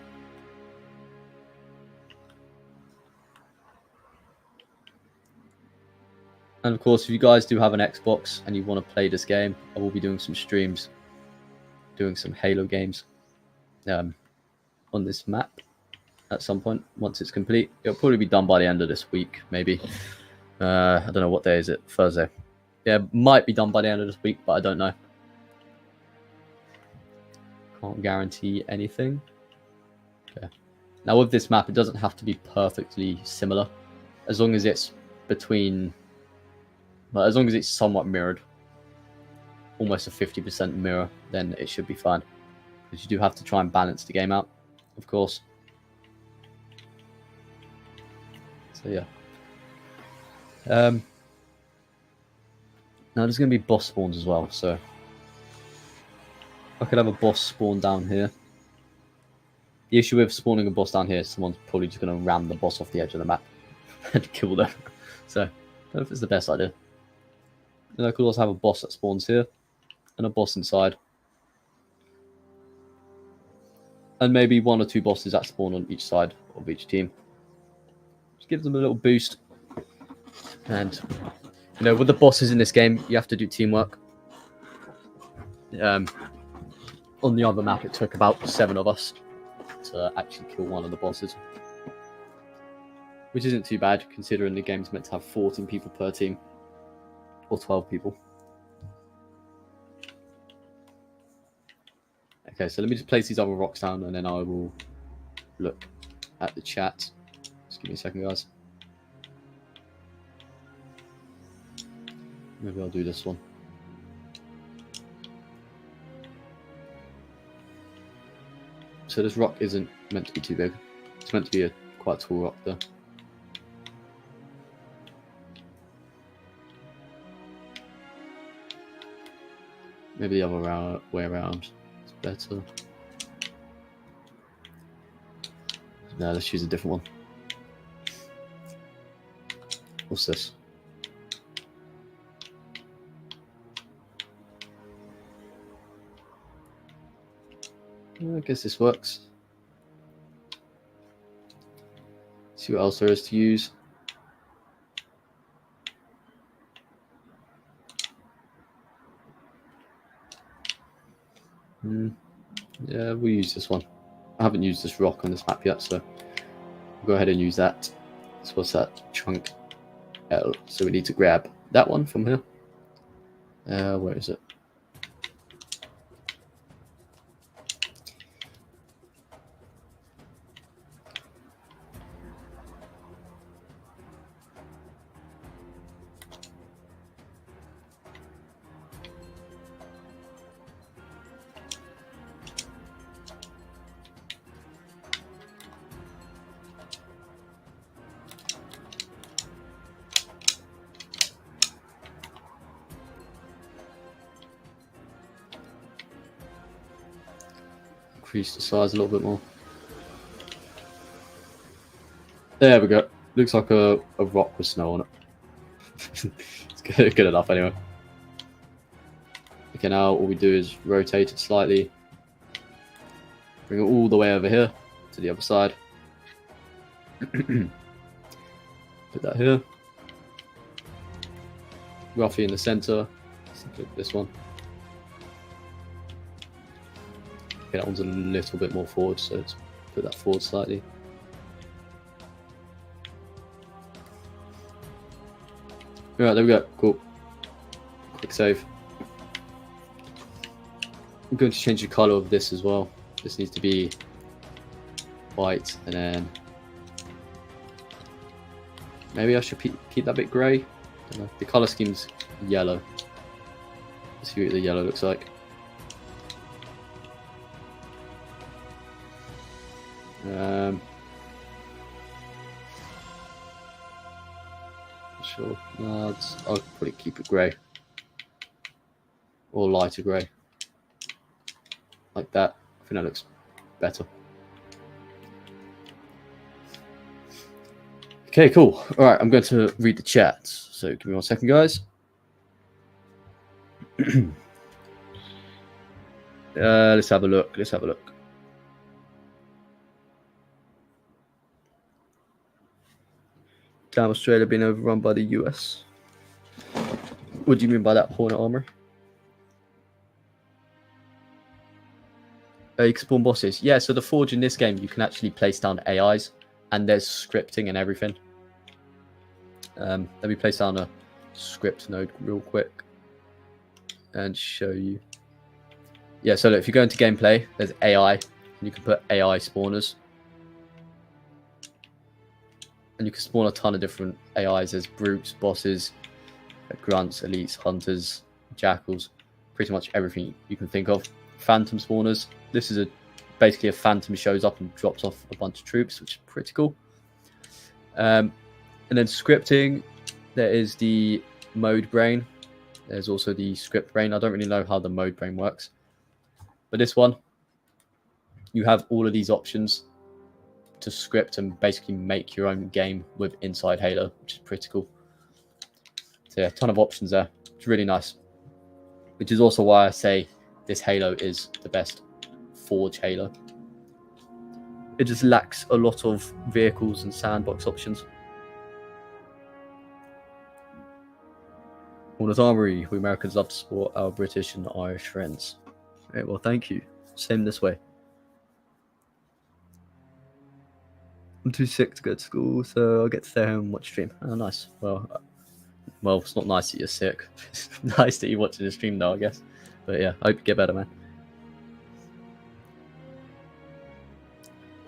And of course, if you guys do have an Xbox and you want to play this game, I will be doing some streams, doing some Halo games on this map at some point once it's complete. It'll probably be done by the end of this week, maybe. I don't know what day is it, Thursday. Yeah, might be done by the end of this week, but I don't know. Can't guarantee anything. Okay. Now with this map, it doesn't have to be perfectly similar, as long as it's between. But as long as it's somewhat mirrored, almost a 50% mirror, then it should be fine. Because you do have to try and balance the game out, of course. So yeah. Now there's going to be boss spawns as well, so I could have a boss spawn down here. The issue with spawning a boss down here is someone's probably just going to ram the boss off the edge of the map and kill them. So, I don't know if it's the best idea. And I could also have a boss that spawns here and a boss inside. And maybe 1 or 2 bosses that spawn on each side of each team. Just gives them a little boost. And, you know, with the bosses in this game, you have to do teamwork. On the other map, it took about 7 of us to actually kill one of the bosses. Which isn't too bad, considering the game's meant to have 14 people per team. Or 12 people. Okay, so let me just place these other rocks down, and then I will look at the chat. Just give me a second, guys. Maybe I'll do this one. So this rock isn't meant to be too big. It's meant to be a quite tall rock, though. Maybe the other way around. Better. No, let's use a different one. What's this? I guess this works. See what else there is to use. Yeah, we'll use this one. I haven't used this rock on this map yet, so we'll go ahead and use that. So what's that? Chunk L. So we need to grab that one from here. Where is it? Increase the size a little bit more. There we go. Looks like a rock with snow on it. It's good enough anyway. Okay, now all we do is rotate it slightly. Bring it all the way over here to the other side. Put that here. Roughly in the center. Click this one. Okay, that one's a little bit more forward, so let's put that forward slightly. Alright, there we go. Cool. Quick save. I'm going to change the color of this as well. This needs to be white, and then maybe I should keep that bit grey. The color scheme's yellow. Let's see what the yellow looks like. Sure. No, I'll probably keep it grey or lighter grey, like that. I think that looks better. Okay, cool. All right, I'm going to read the chat. So give me 1 second, guys. Let's have a look. Damn, Australia being overrun by the US. What do you mean by that, Hornet Armor? You can spawn bosses. Yeah, so the Forge in this game, you can actually place down AIs, and there's scripting and everything. Let me place down a script node real quick and show you. Yeah, so look, if you go into gameplay, there's AI, and you can put AI spawners. And you can spawn a ton of different AIs. There's brutes, bosses, grunts, elites, hunters, jackals, pretty much everything you can think of. Phantom spawners. This is basically a phantom shows up and drops off a bunch of troops, which is pretty cool. And then scripting, there is the mode brain. There's also the script brain. I don't really know how the mode brain works. But this one, you have all of these options. to script and basically make your own game with inside Halo, which is pretty cool. So yeah, a ton of options there. It's really nice. Which is also why I say this Halo is the best Forge Halo. It just lacks a lot of vehicles and sandbox options. Hornet Armory, we Americans love to support our British and Irish friends. Okay, well, thank you. Same this way. I'm too sick to go to school, so I'll get to stay home and watch stream. Oh, nice. Well, it's not nice that you're sick. It's nice that you're watching the stream now, I guess. But yeah, I hope you get better, man.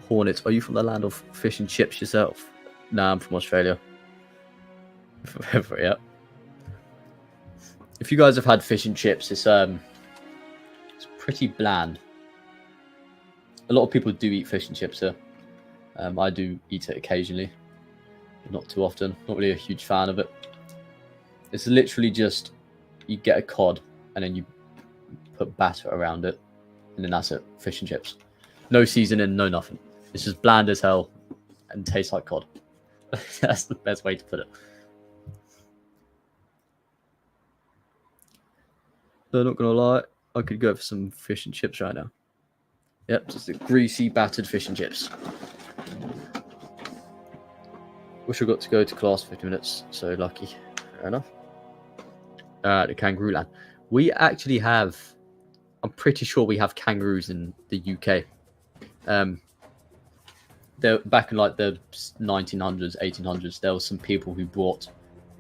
Hornets, are you from the land of fish and chips yourself? Nah, I'm from Australia. Yeah. If you guys have had fish and chips, it's pretty bland. A lot of people do eat fish and chips here. I do eat it occasionally, but not too often. Not really a huge fan of it. It's literally just you get a cod and then you put batter around it, and then that's it. Fish and chips. No seasoning, no nothing. It's just bland as hell and tastes like cod. That's the best way to put it. So not gonna lie, I could go for some fish and chips right now. Yep, just a greasy, battered fish and chips. Wish I got to go to class for 50 minutes, so lucky. Fair enough. The kangaroo land. We actually have, I'm pretty sure we have kangaroos in the UK. They're back in like the 1900s, 1800s, there were some people who brought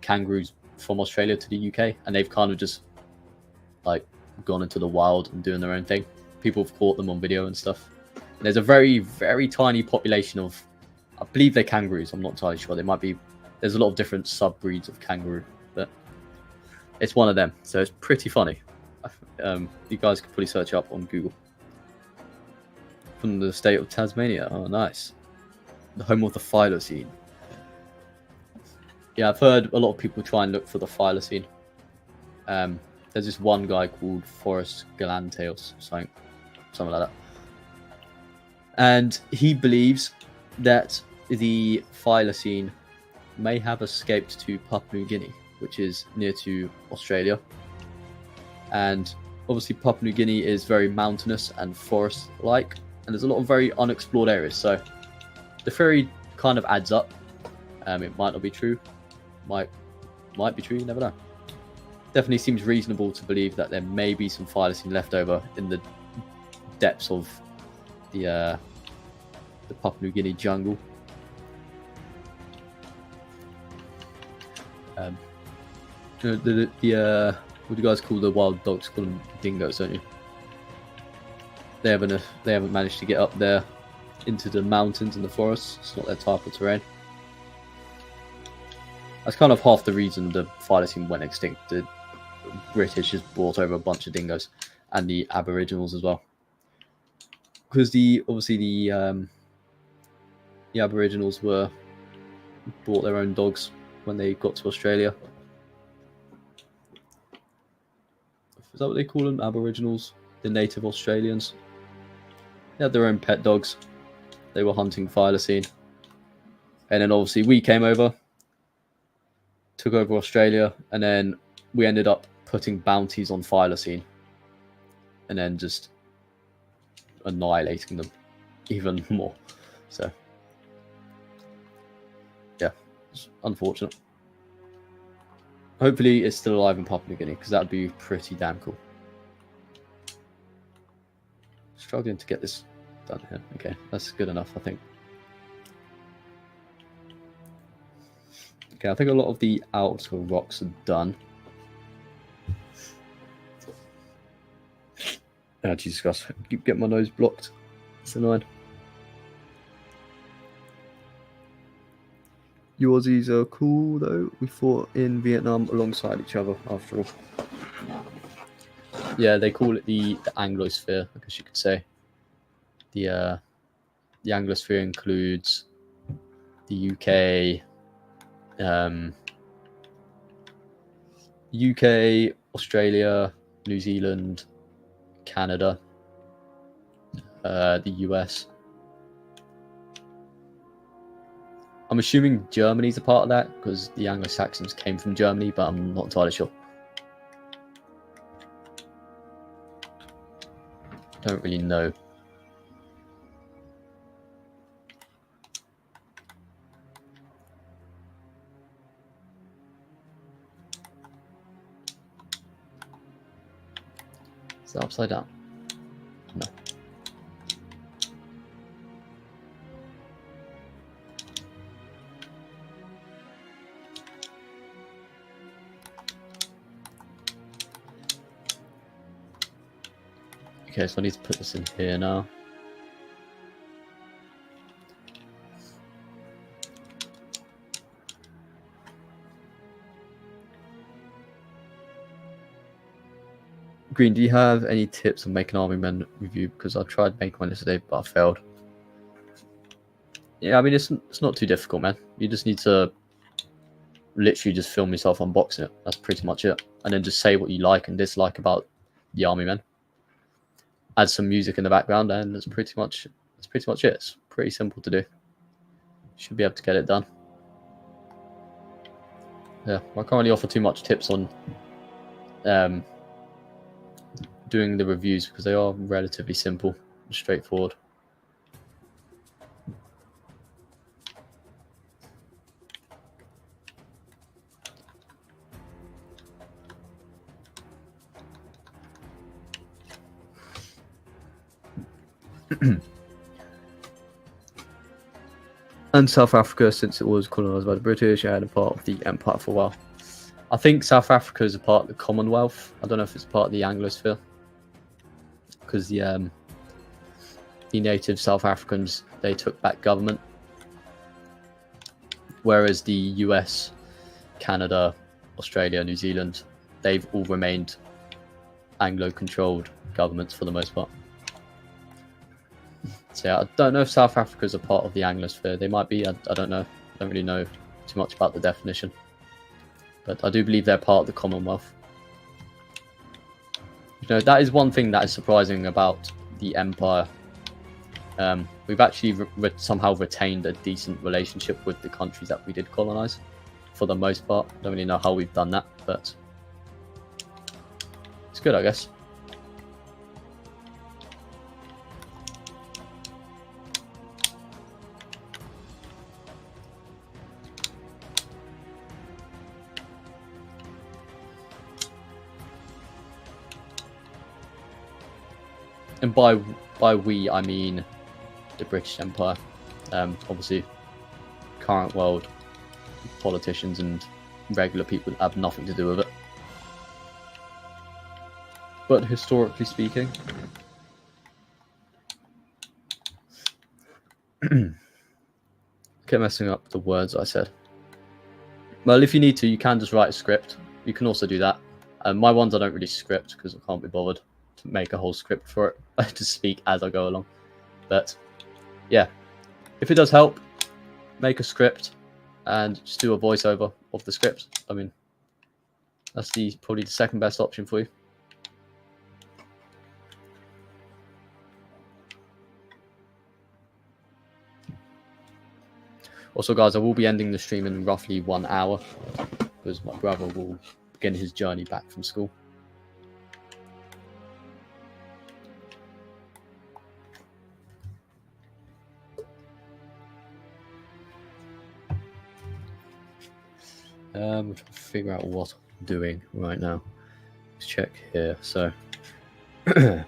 kangaroos from Australia to the UK, and they've kind of just like gone into the wild and doing their own thing. People have caught them on video and stuff. And there's a very, very tiny population of, I believe they're kangaroos. I'm not entirely sure. They might be. There's a lot of different sub-breeds of kangaroo, but it's one of them. So it's pretty funny. You guys could probably search up on Google. From the state of Tasmania. Oh, nice. The home of the Thylacine. Yeah, I've heard a lot of people try and look for the Thylacine. There's this one guy called Forrest Galante or something like that. And he believes that the Thylacine may have escaped to Papua New Guinea, which is near to Australia. And obviously Papua New Guinea is very mountainous and forest-like, and there's a lot of very unexplored areas. So the theory kind of adds up. It might not be true. Might be true, you never know. Definitely seems reasonable to believe that there may be some Thylacine left over in the depths of the Papua New Guinea jungle. What do you guys call the wild dogs? Call them dingoes, don't you? They haven't managed to get up there into the mountains and the forests. It's not their type of terrain. That's kind of half the reason the Thylacine went extinct. The British just brought over a bunch of dingoes and the Aboriginals as well, because the Aboriginals brought their own dogs when they got to Australia. Is that what they call them? Aboriginals, the native Australians. They had their own pet dogs. They were hunting Thylacine, and then obviously we came over, took over Australia, and then we ended up putting bounties on Thylacine and then just annihilating them even more. So yeah, it's unfortunate. Hopefully it's still alive in Papua New Guinea, because that would be pretty damn cool. Struggling to get this done here. Okay, that's good enough, I think. Okay, I think a lot of the outer rocks are done. Oh, Jesus Christ. I keep getting my nose blocked. It's annoying. You Aussies are cool, though. We fought in Vietnam alongside each other, after all. Yeah, they call it the Anglosphere, I guess you could say. The Anglosphere includes the UK, Australia, New Zealand, Canada, the US, I'm assuming Germany's a part of that because the Anglo-Saxons came from Germany, but I'm not entirely sure. Don't really know. Is that upside down? No. Okay, so I need to put this in here now. Green, do you have any tips on making Army Men review? Because I tried making one yesterday, but I failed. Yeah, I mean, it's not too difficult, man. You just need to literally just film yourself unboxing it. That's pretty much it. And then just say what you like and dislike about the Army Men. Add some music in the background, and that's pretty much it. It's pretty simple to do. Should be able to get it done. Yeah, I can't really offer too much tips on doing the reviews because they are relatively simple and straightforward. And South Africa, since it was colonised by the British, had a part of the empire for a while. I think South Africa is a part of the Commonwealth. I don't know if it's part of the Anglosphere, because the native South Africans, they took back government, whereas the US, Canada, Australia, New Zealand, they've all remained Anglo-controlled governments for the most part. So yeah, I don't know if South Africa is a part of the Anglosphere. They might be. I don't know. I don't really know too much about the definition. But I do believe they're part of the Commonwealth. You know, that is one thing that is surprising about the Empire. We've actually somehow retained a decent relationship with the countries that we did colonize, for the most part. I don't really know how we've done that, but it's good, I guess. And by we, I mean the British Empire. Obviously, current world politicians and regular people have nothing to do with it. But historically speaking, keep messing up the words I said. Well, if you need to, you can just write a script. You can also do that. My ones I don't really script because I can't be bothered to make a whole script for it. I just speak as I go along. But yeah, if it does help, make a script and just do a voiceover of the script. I mean, that's probably the second best option for you. Also, guys, I will be ending the stream in roughly 1 hour because my brother will begin his journey back from school. I'm trying to figure out what I'm doing right now. Let's check here. So, okay,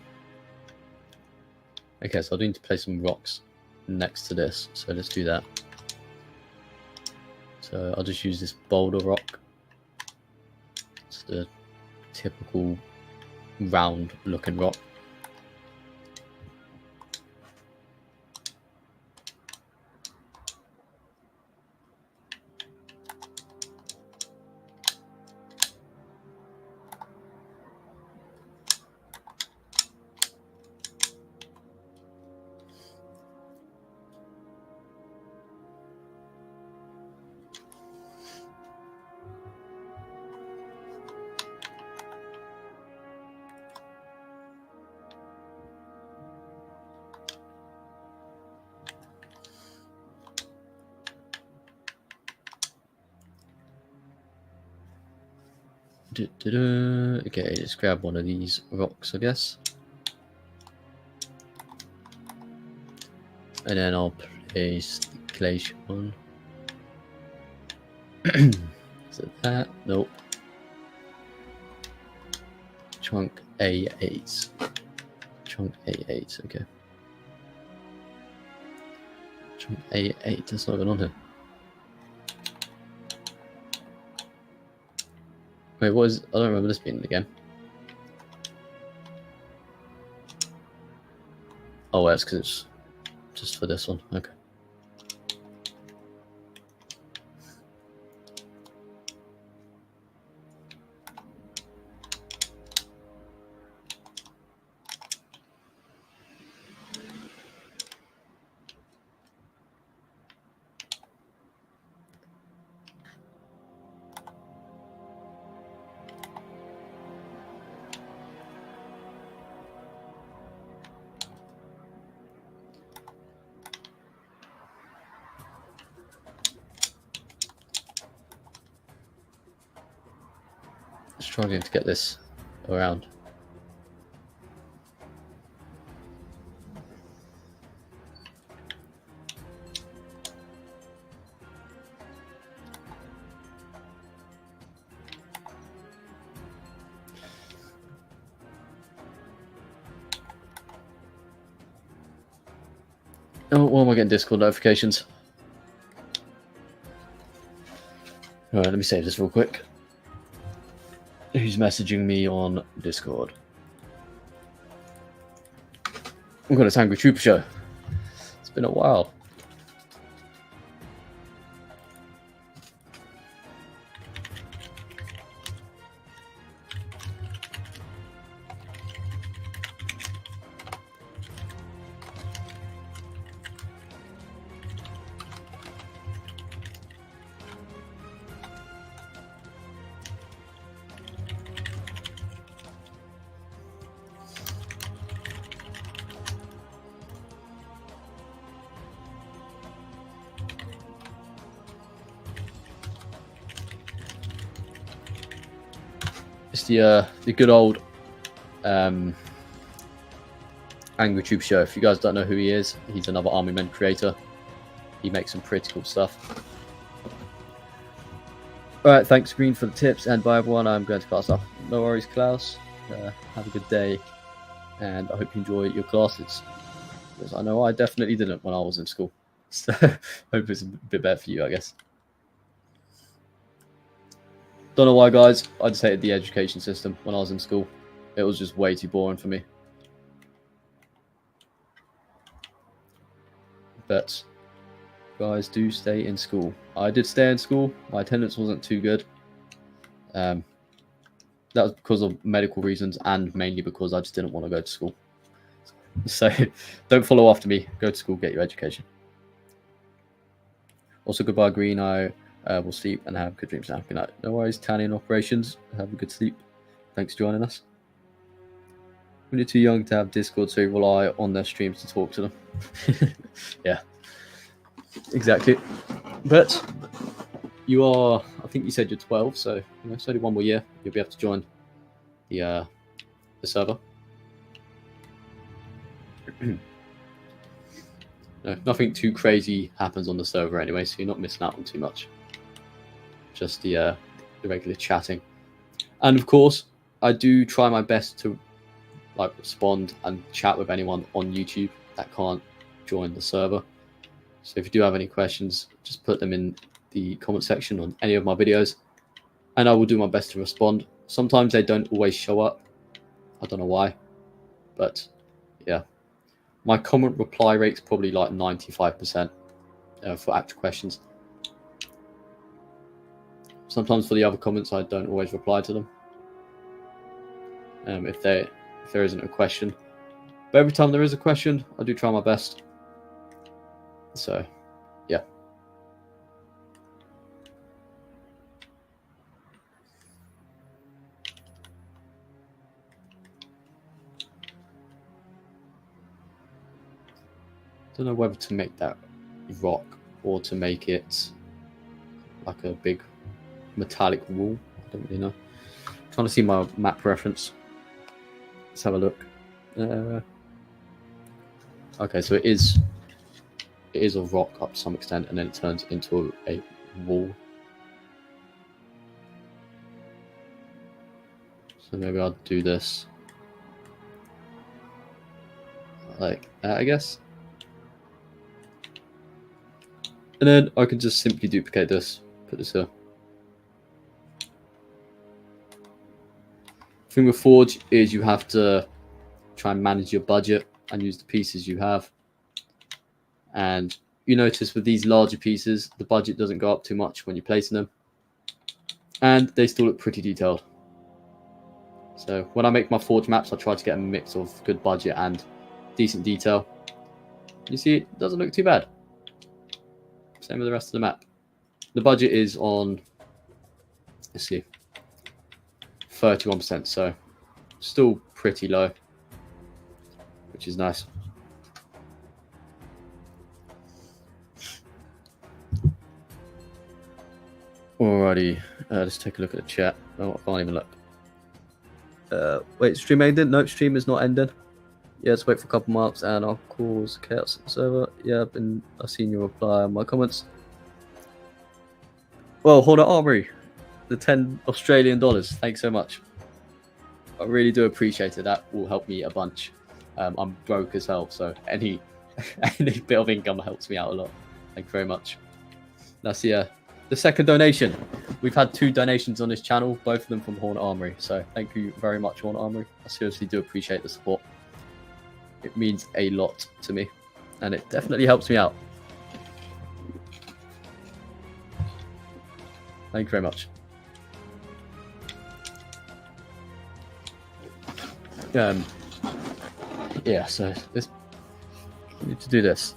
so I need to place some rocks next to this. So let's do that. So I'll just use this boulder rock. It's the typical round looking rock. Okay, just grab one of these rocks, I guess. And then I'll place the glacier on. Is it that? Nope. Chunk A8. Chunk A8, okay. Chunk A8, that's not even on here. Wait, what is... I don't remember this being in the game. Oh, that's because it's just for this one. Okay. Struggling to get this around. Oh, why am I getting Discord notifications? Alright, let me save this real quick. Who's messaging me on Discord? I've got a Angry Trooper show. It's been a while. It's the good old Angry Tube Show. If you guys don't know who he is, he's another Army Men creator. He makes some pretty cool stuff. Alright, thanks Green for the tips, and bye everyone, I'm going to class off. No worries Klaus, have a good day, and I hope you enjoy your classes. Because I know I definitely didn't when I was in school. So, hope it's a bit better for you, I guess. Don't know why, guys. I just hated the education system when I was in school. It was just way too boring for me. But, guys, do stay in school. I did stay in school. My attendance wasn't too good. That was because of medical reasons and mainly because I just didn't want to go to school. So, don't follow after me. Go to school, get your education. Also, goodbye, Green. I will sleep and have good dreams now. Good night. No worries, Tanning Operations. Have a good sleep. Thanks for joining us. When you're too young to have Discord, so you rely on their streams to talk to them. Yeah, exactly. But you are, I think you said you're 12, so it's only one more year. You'll be able to join the server. No, nothing too crazy happens on the server anyway, so you're not missing out on too much. Just the regular chatting. And of course, I do try my best to respond and chat with anyone on YouTube that can't join the server. So if you do have any questions, just put them in the comment section on any of my videos, and I will do my best to respond. Sometimes they don't always show up. I don't know why, but yeah. My comment reply rate's probably like 95% for actual questions. Sometimes for the other comments, I don't always reply to them if there isn't a question. But every time there is a question, I do try my best. So, yeah. Don't know whether to make that rock or to make it like a big metallic wall. I don't really know. Trying to see my map reference. Let's have a look. Okay, so it is a rock up to some extent, and then it turns into a wall. So maybe I'll do this like that, I guess. And then I can just simply duplicate this, put this here. The thing with Forge is you have to try and manage your budget and use the pieces you have. And you notice with these larger pieces, the budget doesn't go up too much when you're placing them. And they still look pretty detailed. So when I make my Forge maps, I try to get a mix of good budget and decent detail. You see, it doesn't look too bad. Same with the rest of the map. The budget is on, let's see, 31%, so still pretty low, which is nice. Alrighty, let's take a look at the chat. Oh, I can't even look. Wait, stream ended? Nope, stream is not ending. Yeah, let's wait for a couple marks and I'll cause chaos on the server. Yeah, I've seen your reply on my comments. Well, Hornet Armory, the $10 Australian. Thanks so much. I really do appreciate it. That will help me a bunch. I'm broke as hell, so any bit of income helps me out a lot. Thank you very much. That's the second donation. We've had 2 donations on this channel, both of them from Hornet Armory. So thank you very much, Hornet Armory. I seriously do appreciate the support. It means a lot to me, and it definitely helps me out. Thank you very much. Yeah, so I need to do this.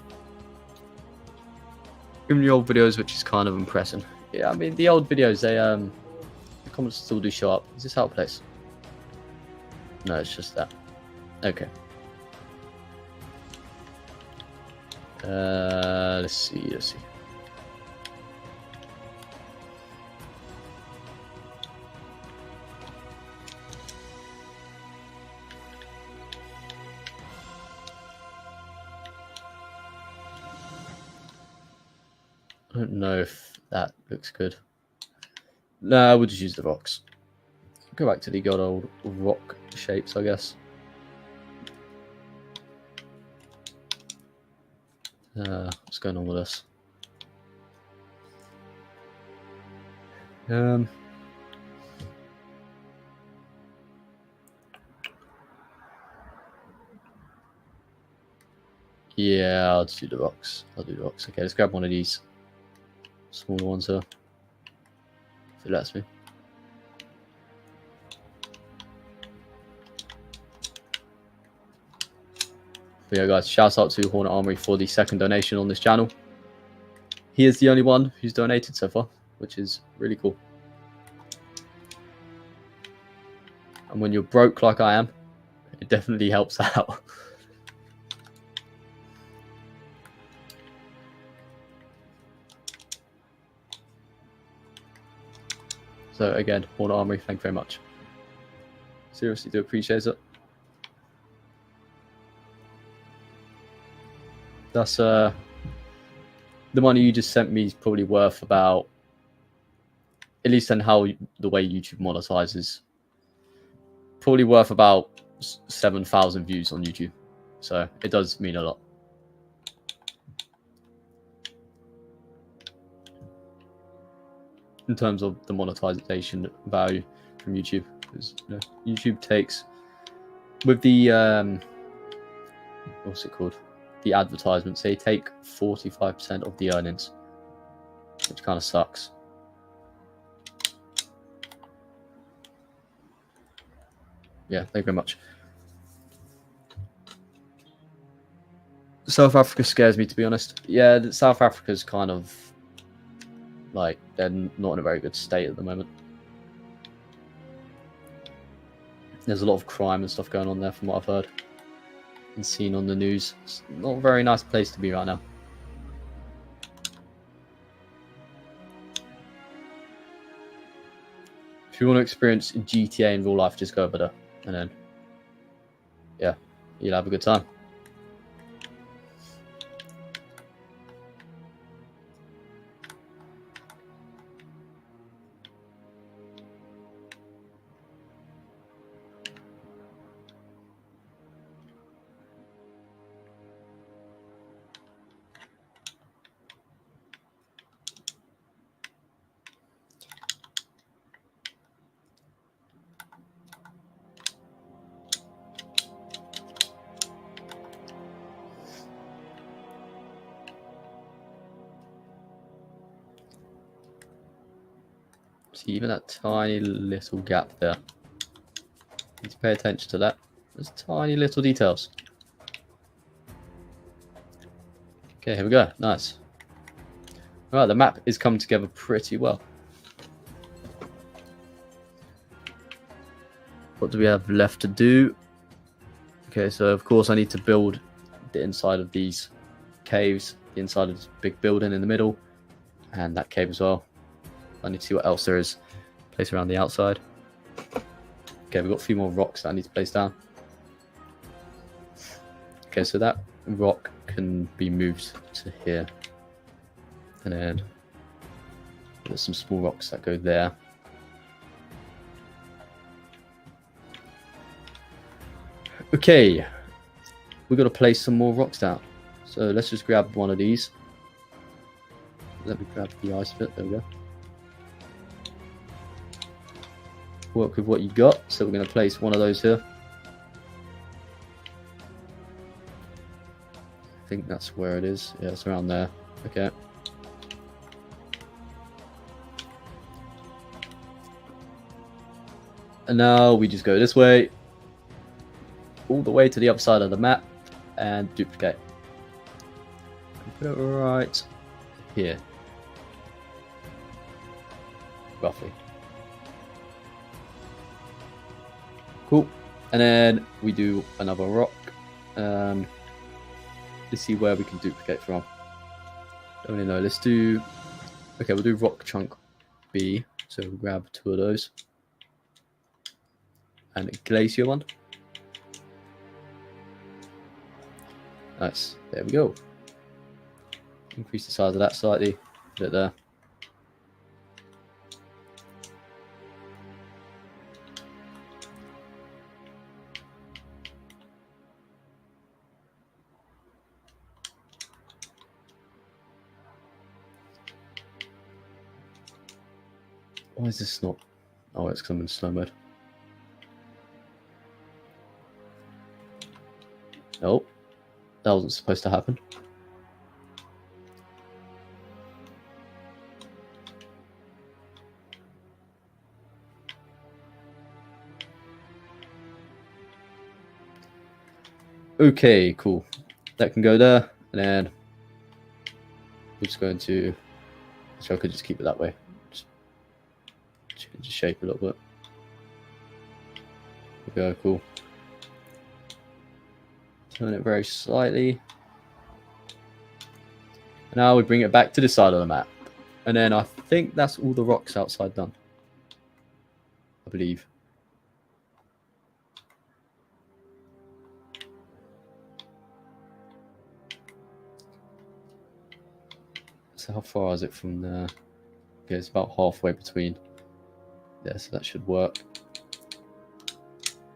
Even the old videos, which is kind of impressive. Yeah, I mean the old videos, the comments still do show up. Is this out of place? No, it's just that. Okay. Let's see. I don't know if that looks good. No, we'll just use the rocks. Go back to the good old rock shapes, I guess. What's going on with this? Yeah, I'll just do the rocks. Okay, let's grab one of these smaller ones here, if it lets me. But yeah, guys, shout out to Hornet Armory for the second donation on this channel. He is the only one who's donated so far, which is really cool. And when you're broke like I am, it definitely helps out. So again, Hornet Armory, thank you very much. Seriously do appreciate it. That's the money you just sent me is probably worth about, at least in how the way YouTube monetizes, probably worth about 7,000 views on YouTube. So it does mean a lot. In terms of the monetization value from YouTube, because YouTube takes, with the what's it called, the advertisements, they take 45% of the earnings, which kind of sucks. Yeah, thank you very much. South Africa scares me, to be honest. Yeah, South Africa's kind of like, they're not in a very good state at the moment. There's a lot of crime and stuff going on there from what I've heard and seen on the news. It's not a very nice place to be right now. If you want to experience GTA in real life, just go over there, and then yeah, you'll have a good time. See, even that tiny little gap there. Need to pay attention to that. There's tiny little details. Okay, here we go. Nice. Alright, the map is coming together pretty well. What do we have left to do? Okay, so of course I need to build the inside of these caves, the inside of this big building in the middle, and that cave as well. I need to see what else there is placed around the outside. Okay, we've got a few more rocks that I need to place down. Okay, so that rock can be moved to here. And then there's some small rocks that go there. Okay, we've got to place some more rocks down. So let's just grab one of these. Let me grab the ice bit, there we go. Work with what you got. So we're going to place one of those here. I think that's where it is. Yeah, it's around there. Okay. And now we just go this way, all the way to the other side of the map, and duplicate. Put it right here, roughly. Cool. And then we do another rock. Let's see where we can duplicate from. Don't really know. Let's do. Okay, we'll do rock chunk B. So we'll grab two of those. And a glacier one. Nice. There we go. Increase the size of that slightly. Put it there. Why is this not? Oh, it's because I'm in slow mode. Nope. That wasn't supposed to happen. Okay, cool. That can go there, and then we're just going to. So I could just keep it that way. Just change the shape a little bit. Okay, cool. Turn it very slightly. Now we bring it back to the side of the map. And then I think that's all the rocks outside done. I believe. So how far is it from there? Okay, it's about halfway between. Yeah, so that should work.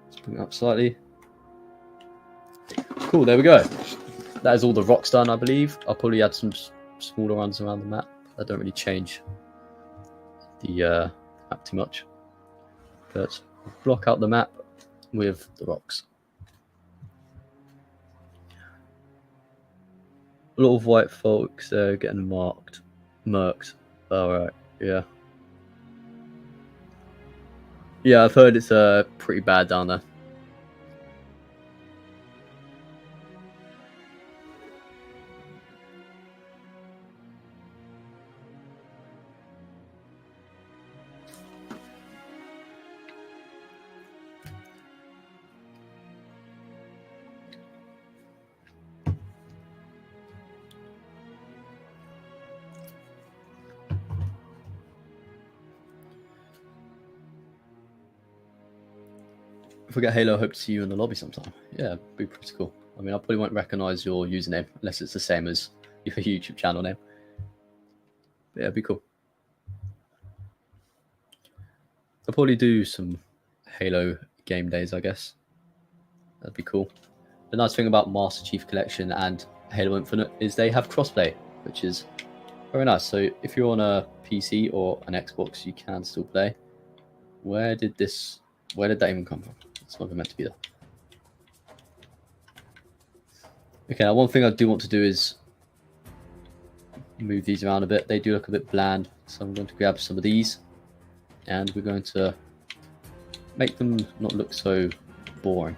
Let's bring it up slightly. Cool, there we go. That is all the rocks done, I believe. I'll probably add some smaller ones around the map. That don't really change the map too much. But block out the map with the rocks. A lot of white folks getting murked. Alright, yeah. Yeah, I've heard it's pretty bad down there. If we get Halo, I hope to see you in the lobby sometime. Yeah, it'd be pretty cool. I mean, I probably won't recognize your username unless it's the same as your YouTube channel name. But yeah, it'd be cool. I'll probably do some Halo game days, I guess. That'd be cool. The nice thing about Master Chief Collection and Halo Infinite is they have crossplay, which is very nice. So if you're on a PC or an Xbox, you can still play. Where did that even come from? It's not even meant to be there. Okay, now one thing I do want to do is move these around a bit. They do look a bit bland, so I'm going to grab some of these and we're going to make them not look so boring.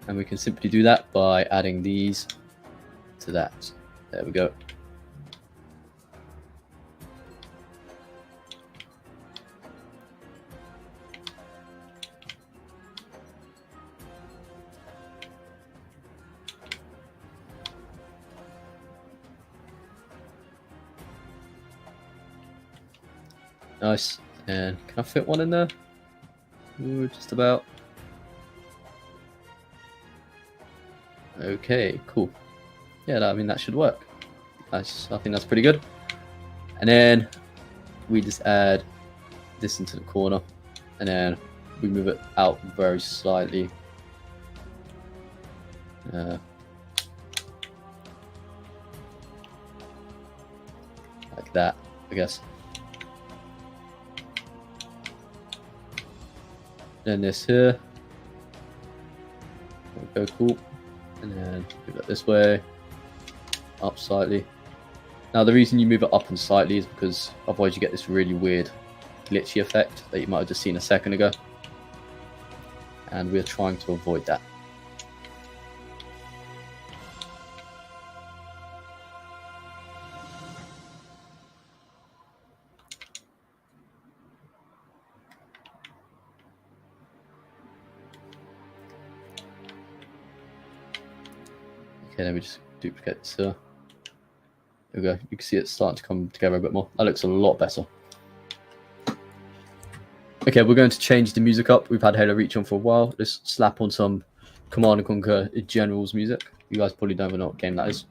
And we can simply do that by adding these to that. There we go. Nice. And can I fit one in there? Ooh, just about. Okay, cool. Yeah, I mean, that should work. I think that's pretty good. And then we just add this into the corner, and then we move it out very slightly. Like that, I guess. Then this here. Go cool. And then move it this way, up slightly. Now the reason you move it up and slightly is because otherwise you get this really weird glitchy effect that you might have just seen a second ago. And we're trying to avoid that. Okay, then we just duplicate this here. There we go. You can see it's starting to come together a bit more. That looks a lot better. Okay, we're going to change the music up. We've had Halo Reach on for a while. Just slap on some Command & Conquer Generals music. You guys probably don't even know what game that is.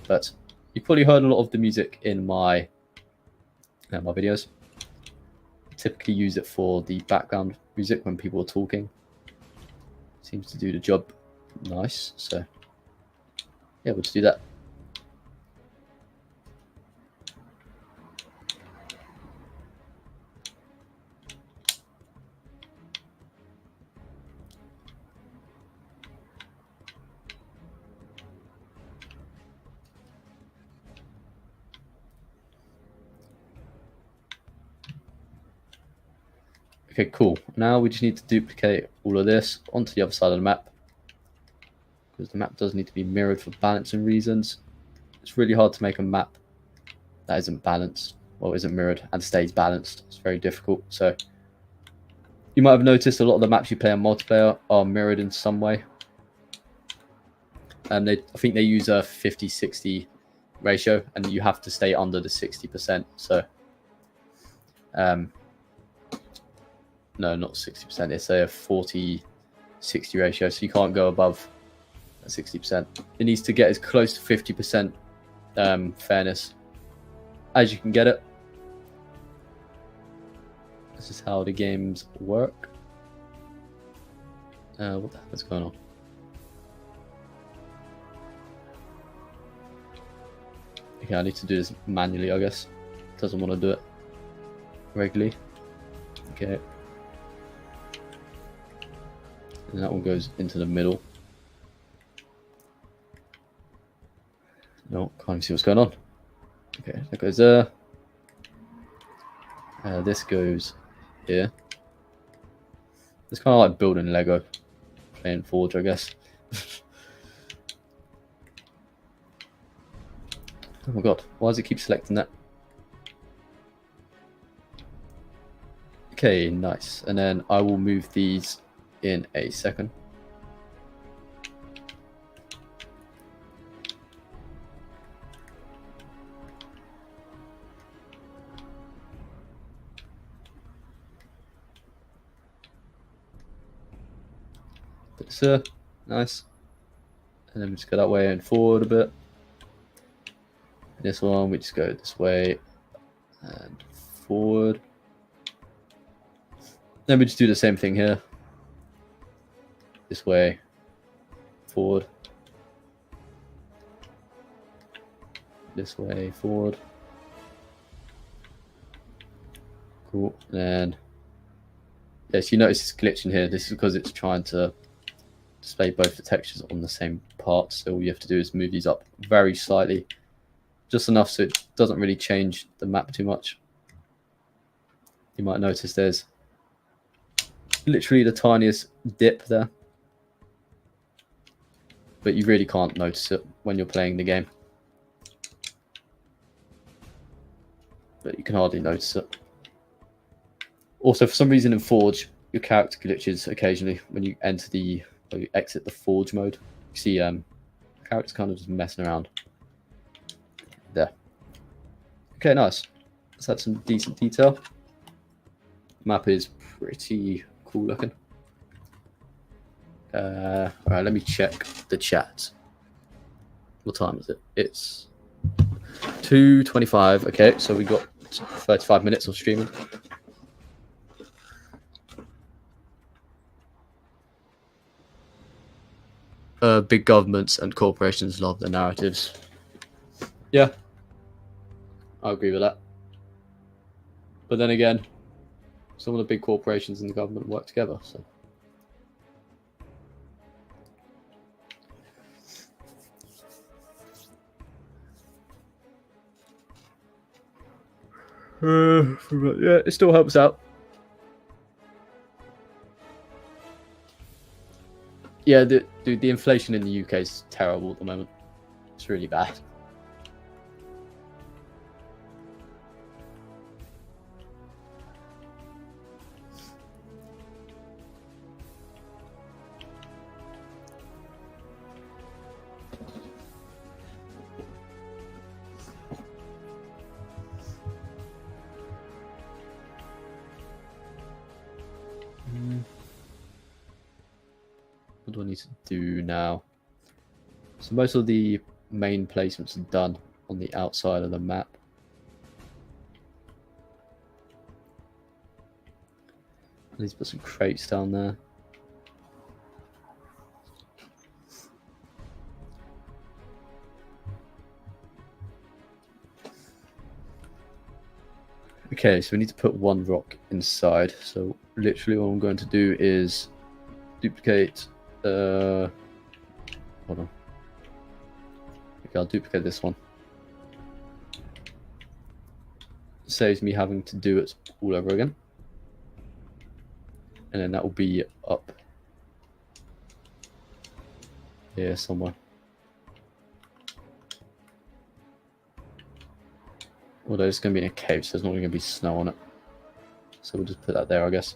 But you've probably heard a lot of the music in my videos. I typically use it for the background music when people are talking. Seems to do the job nice. So yeah, we'll just do that. Okay, cool. Now we just need to duplicate all of this onto the other side of the map, because the map does need to be mirrored for balancing reasons. It's really hard to make a map that isn't balanced, or isn't mirrored and stays balanced. It's very difficult. So you might have noticed a lot of the maps you play on multiplayer are mirrored in some way. I think they use a 50-60 ratio, and you have to stay under the 60%. So no, not 60%. It's a 40-60 ratio, so you can't go above 60%. It needs to get as close to 50% fairness as you can get it. This is how the games work. What the heck is going on? Okay, I need to do this manually, I guess. Doesn't want to do it regularly. Okay. And that one goes into the middle. No, can't even see what's going on. Okay, that goes there. This goes here. It's kind of like building Lego, playing Forge, I guess. Oh my god, why does it keep selecting that? Okay, nice. And then I will move these in a second. Put this here. Nice. And then we just go that way and forward a bit. This one, we just go this way and forward. Then we just do the same thing here. This way, forward. This way, forward. Cool. And yes, you notice it's glitching here. This is because it's trying to display both the textures on the same part. So all you have to do is move these up very slightly, just enough so it doesn't really change the map too much. You might notice there's literally the tiniest dip there, but you really can't notice it when you're playing the game. But you can hardly notice it. Also, for some reason in Forge, your character glitches occasionally when you enter the, or you exit the Forge mode. You see the character's kind of just messing around. There. Okay, nice. Let's add some decent detail. Map is pretty cool looking. All right, let me check the chat. What time is it? It's 2:25. Okay, so we got 35 minutes of streaming. Big governments and corporations love their narratives. Yeah, I agree with that. But then again, some of the big corporations and the government work together, so. Yeah, it still helps out. Yeah, the inflation in the UK is terrible at the moment. It's really bad. What do I need to do now? So most of the main placements are done on the outside of the map. I need to put some crates down there. Okay, so we need to put one rock inside. So literally what I'm going to do is duplicate, hold on. Okay, I'll duplicate this one. It saves me having to do it all over again. And then that will be up here somewhere. Although it's going to be in a cave, so there's not going to be snow on it. So we'll just put that there, I guess.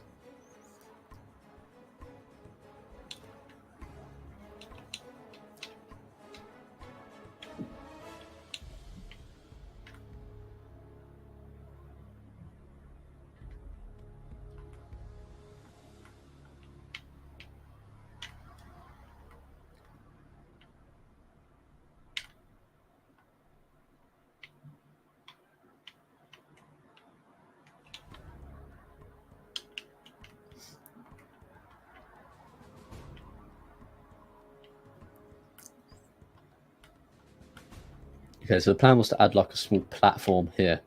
Okay, so the plan was to add like a small platform here,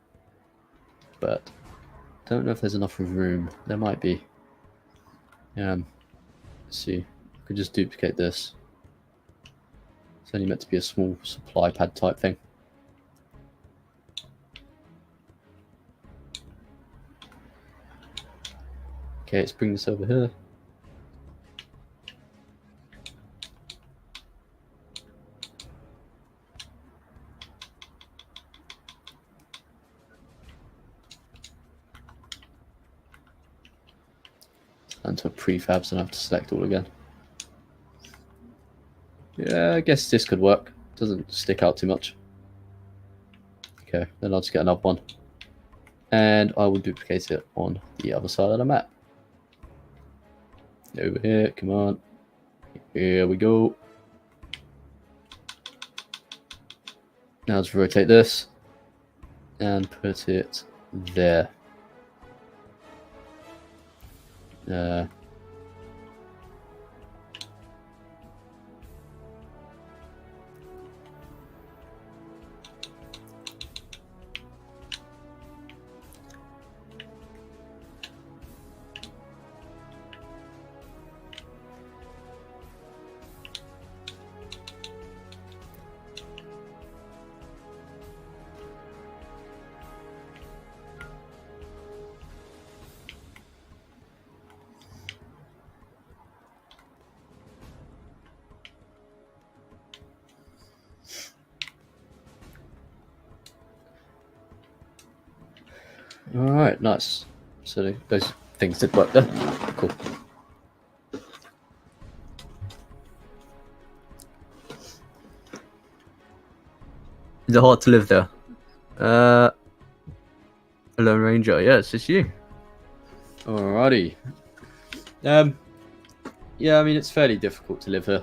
but I don't know if there's enough room. There might be. Let's see. I could just duplicate this. It's only meant to be a small supply pad type thing. Okay, let's bring this over here. And to prefabs and I have to select all again. Yeah, I guess this could work. Doesn't stick out too much. Okay, then I'll just get another one. And I will duplicate it on the other side of the map. Over here, come on. Here we go. Now just rotate this and put it there. All right, nice. So those things did work there. Cool. Is it hard to live there? A Lone Ranger. Yeah, it's just you. Alrighty. Yeah, I mean, it's fairly difficult to live here.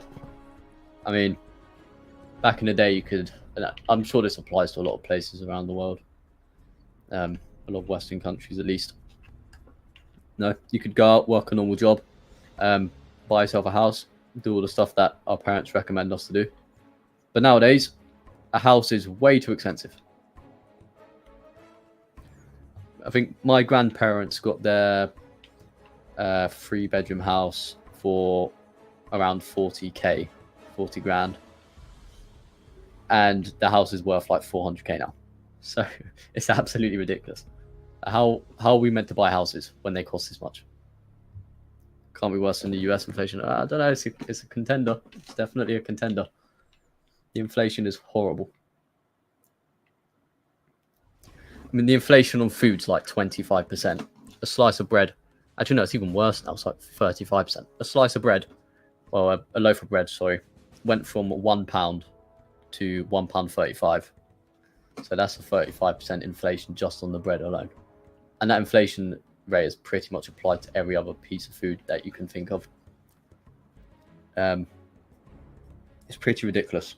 I mean, back in the day, you could, and I'm sure this applies to a lot of places around the world. A lot of Western countries, at least. No, you could go out, work a normal job, buy yourself a house, do all the stuff that our parents recommend us to do. But nowadays, a house is way too expensive. I think my grandparents got their 3-bedroom house for around 40k, 40 grand. And the house is worth like 400k now. So it's absolutely ridiculous. How are we meant to buy houses when they cost this much? Can't be worse than the US inflation. I don't know. It's a contender. It's definitely a contender. The inflation is horrible. I mean, the inflation on food's like 25%. A slice of bread. Actually, no, it's even worse now. It's like 35%. A slice of bread, well, a loaf of bread, sorry, went from £1 to £1.35. So that's a 35% inflation just on the bread alone. And that inflation rate is pretty much applied to every other piece of food that you can think of. It's pretty ridiculous.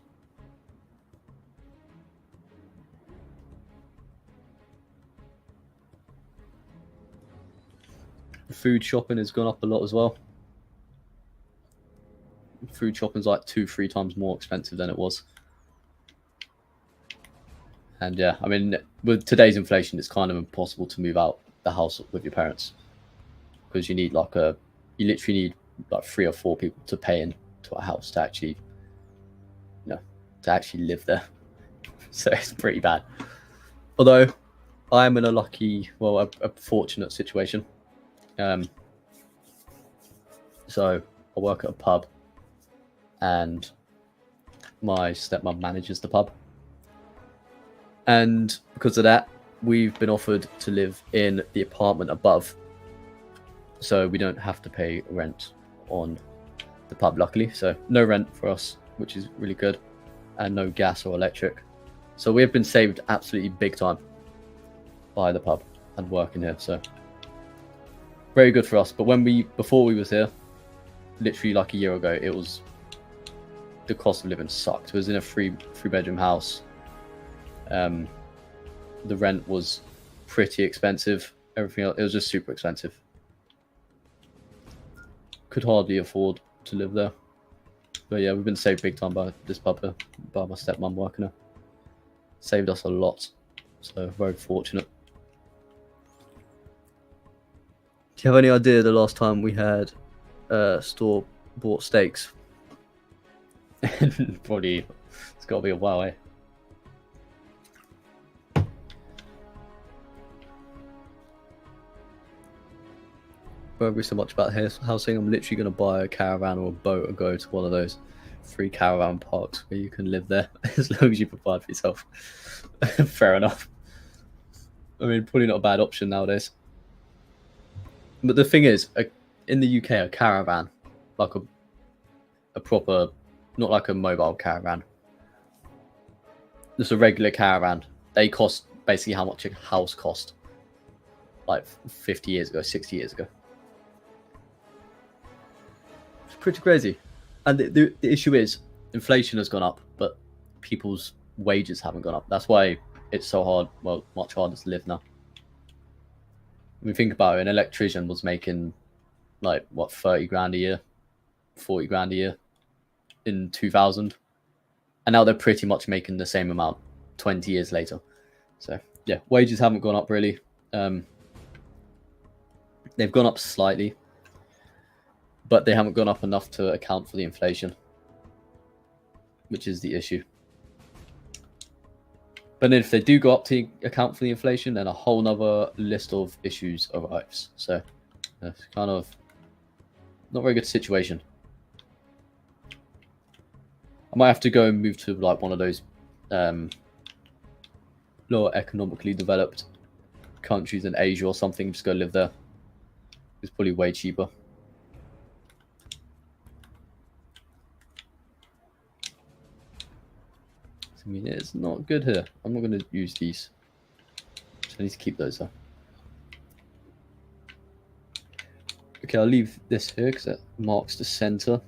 Food shopping has gone up a lot as well. Food shopping's like 2-3 times more expensive than it was. And yeah, I mean, with today's inflation, it's kind of impossible to move out the house with your parents, because you need you literally need like 3 or 4 people to pay into a house to actually, to actually live there. So it's pretty bad. Although I'm in a fortunate situation. So I work at a pub, and my stepmom manages the pub. And because of that, we've been offered to live in the apartment above. So we don't have to pay rent on the pub, luckily. So no rent for us, which is really good. And no gas or electric. So we have been saved absolutely big time by the pub and working here. So very good for us. But before we was here, literally like a year ago, the cost of living sucked. It was in a 3-bedroom house. The rent was pretty expensive. Everything else, it was just super expensive. Could hardly afford to live there. But yeah, we've been saved big time by this pub here, by my stepmom working here. Saved us a lot. So very fortunate. Do you have any idea the last time we had store-bought steaks? Probably, it's got to be a while, eh? Won't be so much about housing. I'm literally going to buy a caravan or a boat and go to one of those free caravan parks where you can live there as long as you provide for yourself. Fair enough. I mean, probably not a bad option nowadays. But the thing is, in the UK, a caravan, like a proper, not like a mobile caravan, just a regular caravan, they cost basically how much a house cost like 50 years ago, 60 years ago. It's pretty crazy. And the issue is inflation has gone up, but people's wages haven't gone up. That's why it's so hard. Well, much harder to live now. When we think about it, an electrician was making like what 30 grand a year, 40 grand a year in 2000, and now they're pretty much making the same amount 20 years later. So yeah, wages haven't gone up really. They've gone up slightly, but they haven't gone up enough to account for the inflation, which is the issue. But then if they do go up to account for the inflation, then a whole nother list of issues arrives. So it's kind of not a very good situation. I might have to go and move to like one of those lower economically developed countries in Asia or something. Just go live there. It's probably way cheaper. I mean, it's not good here. I'm not going to use these. So I need to keep those though. Okay, I'll leave this here because it marks the center.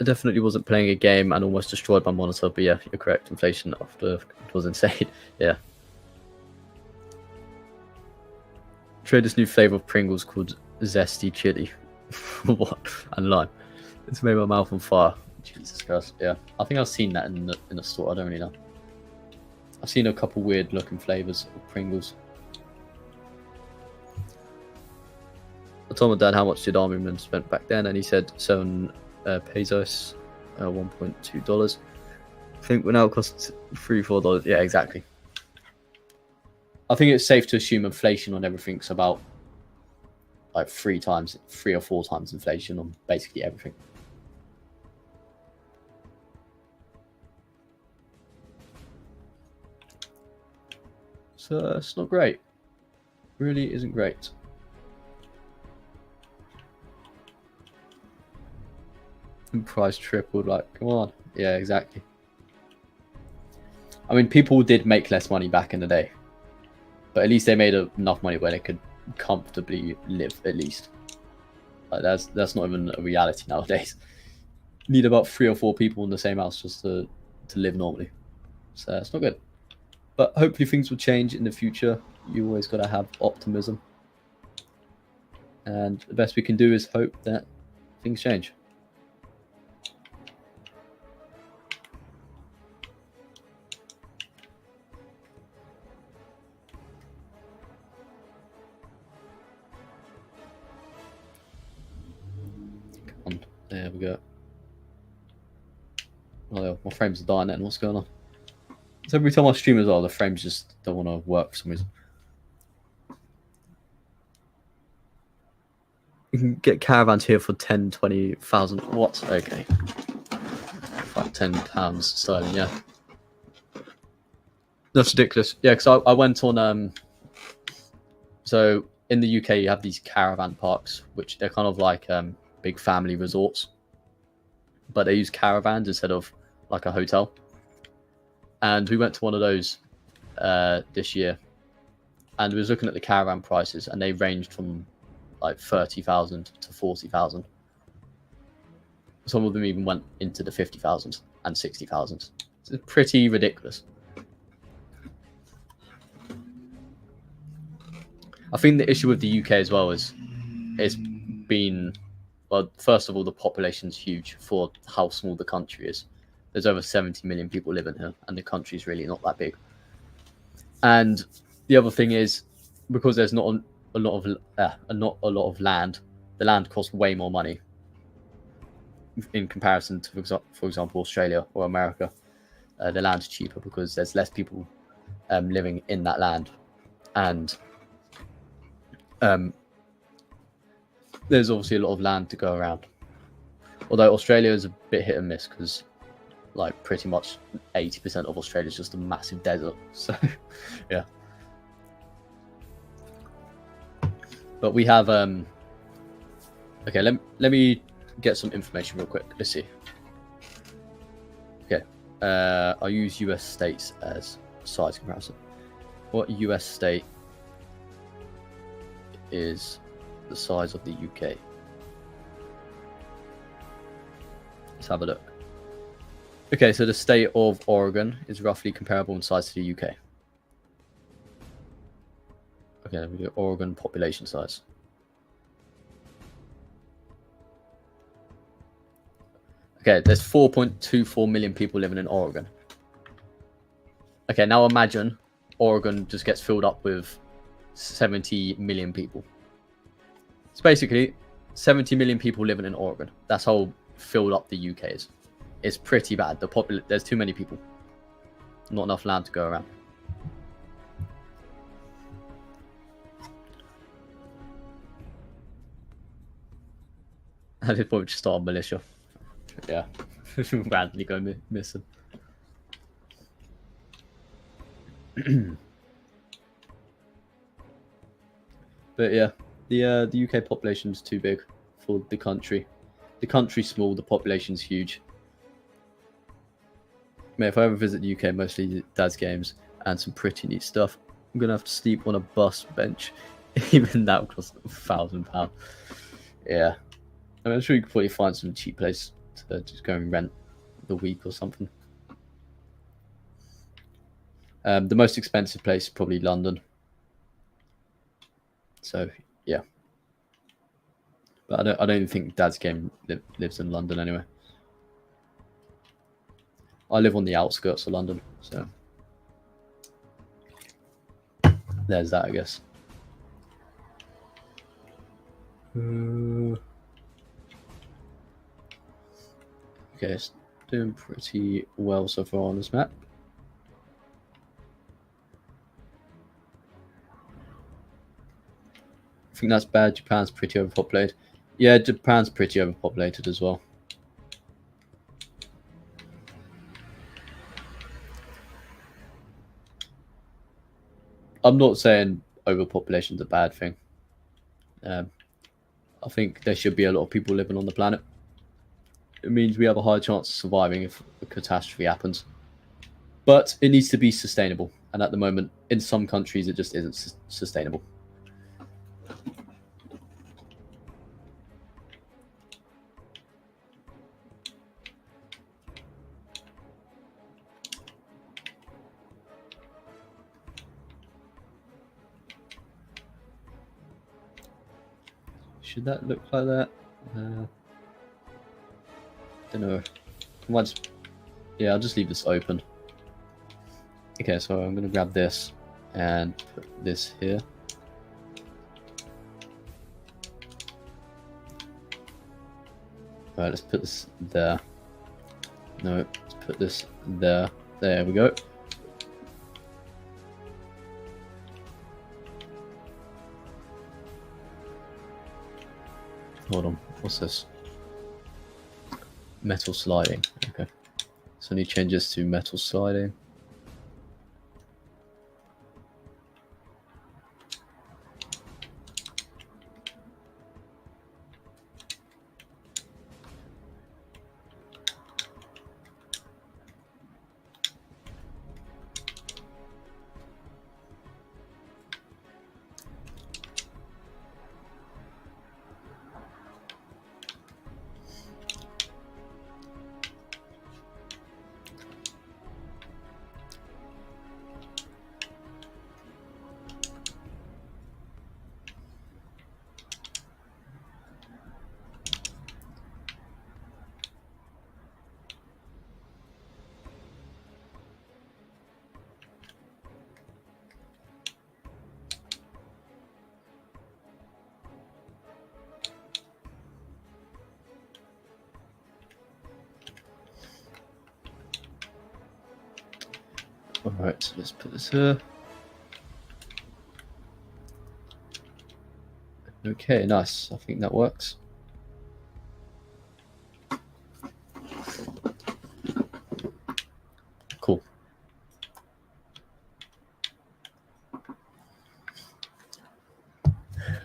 I definitely wasn't playing a game and almost destroyed my monitor, but yeah, you're correct. Inflation after it was insane. Yeah. Tried this new flavor of Pringles called Zesty Chili. What? And lime. It's made my mouth on fire. Jesus Christ. Yeah. I think I've seen that in the store. I don't really know. I've seen a couple weird looking flavors of Pringles. I told my dad how much did Army Men spent back then, and he said 7 pesos, $1.2. I think we're now cost $3-4. Yeah, exactly. I think it's safe to assume inflation on everything's about like 3 or 4 times inflation on basically everything. So it's not great. Really isn't great. And price tripled, like, come on. Yeah, exactly. I mean, people did make less money back in the day, but at least they made enough money where they could comfortably live, at least. Like, that's not even a reality nowadays. You need about 3 or 4 people in the same house just to live normally. So it's not good. But hopefully things will change in the future. You always got to have optimism. And the best we can do is hope that things change. There we go. Oh, my frames are dying then. What's going on? So every time I stream as well, the frames just don't want to work for some reason. You can get caravans here for 10, 20,000 watts. Okay. Like £10 sterling, yeah. That's ridiculous. Yeah, because I went on... So in the UK, you have these caravan parks, which they're kind of like big family resorts. But they use caravans instead of like a hotel. And we went to one of those this year. And we was looking at the caravan prices, and they ranged from like 30,000 to 40,000. Some of them even went into the 50,000 and 60,000. It's pretty ridiculous. I think the issue with the UK as well is it's been, well, first of all, the population's huge for how small the country is. There's over 70 million people living here, and the country's really not that big. And the other thing is, because there's not a lot of land, the land costs way more money in comparison to, for example, Australia or America. The land's cheaper because there's less people living in that land, and there's obviously a lot of land to go around. Although Australia is a bit hit and miss because, like, pretty much 80% of Australia is just a massive desert. So, yeah. But we have okay. Let me get some information real quick. Let's see. Okay. I'll use US states as size comparison. What US state is the size of the UK? Let's have a look. Okay, so the state of Oregon is roughly comparable in size to the UK. Okay, we do Oregon population size. Okay, there's 4.24 million people living in Oregon. Okay, now imagine Oregon just gets filled up with 70 million people. It's basically 70 million people living in Oregon. That's how filled up the UK is. It's pretty bad. There's too many people. Not enough land to go around. At this point, we just start a militia. Yeah, randomly go missing. But yeah, the UK population is too big for the country. The country's small, the population's huge. Man, if I ever visit the UK, mostly Dad's games and some pretty neat stuff. I'm gonna have to sleep on a bus bench. Even that would cost £1,000. Yeah, I mean, I'm sure you could probably find some cheap place to just go and rent the week or something. The most expensive place is probably London. So yeah, but I don't even think Dad's game lives in London anyway. I live on the outskirts of London, so there's that, I guess. Okay, it's doing pretty well so far on this map. I think that's bad. Japan's pretty overpopulated. Yeah, Japan's pretty overpopulated as well. I'm not saying overpopulation is a bad thing. I think there should be a lot of people living on the planet. It means we have a higher chance of surviving if a catastrophe happens. But it needs to be sustainable. And at the moment, in some countries, it just isn't sustainable. Should that look like that? Don't know. Yeah, I'll just leave this open. Okay, so I'm going to grab this and put this here. Alright, let's put this there. No, let's put this there. There we go. Hold on, what's this? Metal sliding. Okay. So I need changes to metal sliding. Alright, so let's put this here. Okay, nice. I think that works. Cool.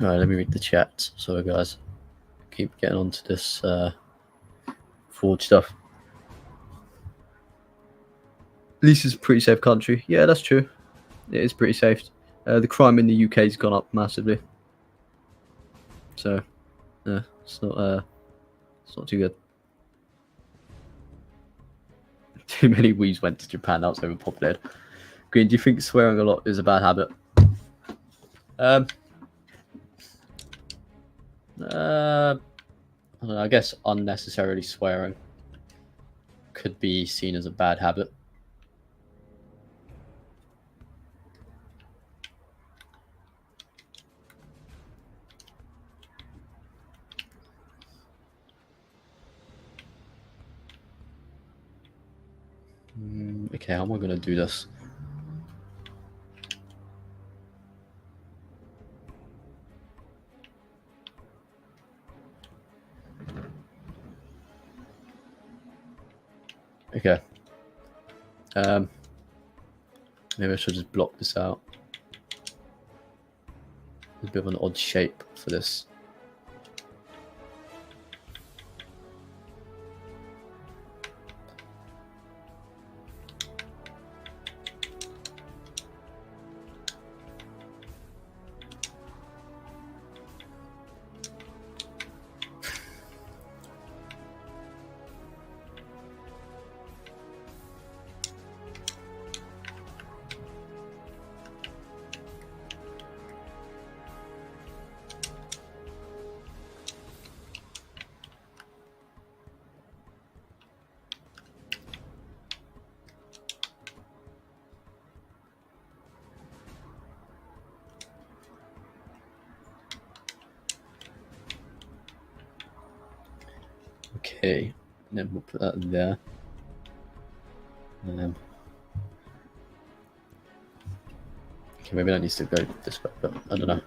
Alright, let me read the chat. Sorry guys. Keep getting onto this forge stuff. At least it's a pretty safe country. Yeah, that's true. It is pretty safe. The crime in the UK has gone up massively. So, yeah, it's not too good. Too many wees went to Japan. That was overpopulated. Green, do you think swearing a lot is a bad habit? I don't know, I guess unnecessarily swearing could be seen as a bad habit. Okay, how am I going to do this? Okay. Maybe I should just block this out. There's a bit of an odd shape for this. Okay, and then we'll put that there. Okay, maybe that needs to go this way, but I don't know.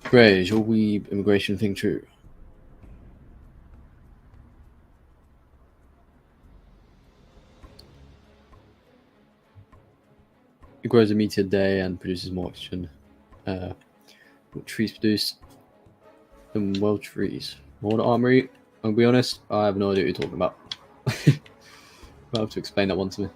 Great, is your weeb immigration thing true? It grows a meter a day and produces more oxygen. What trees produce? Well, trees. Water armory. I'll be honest, I have no idea what you're talking about. I'll have to explain that one to me.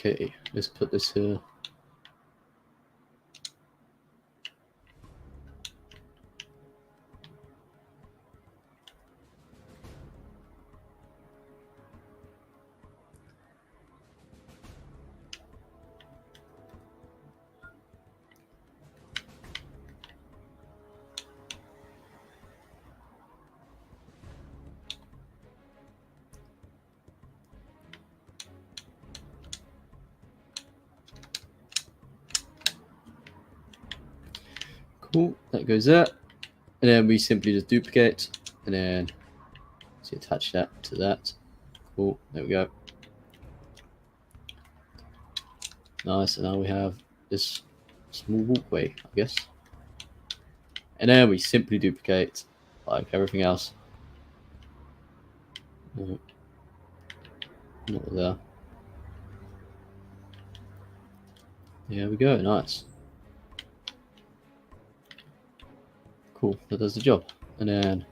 Okay, let's put this here. Cool, that goes there. And then we simply just duplicate and then attach that to that. Cool, there we go. Nice, and now we have this small walkway, I guess. And then we simply duplicate like everything else. Not there. There we go, nice. Cool, that does the job. And then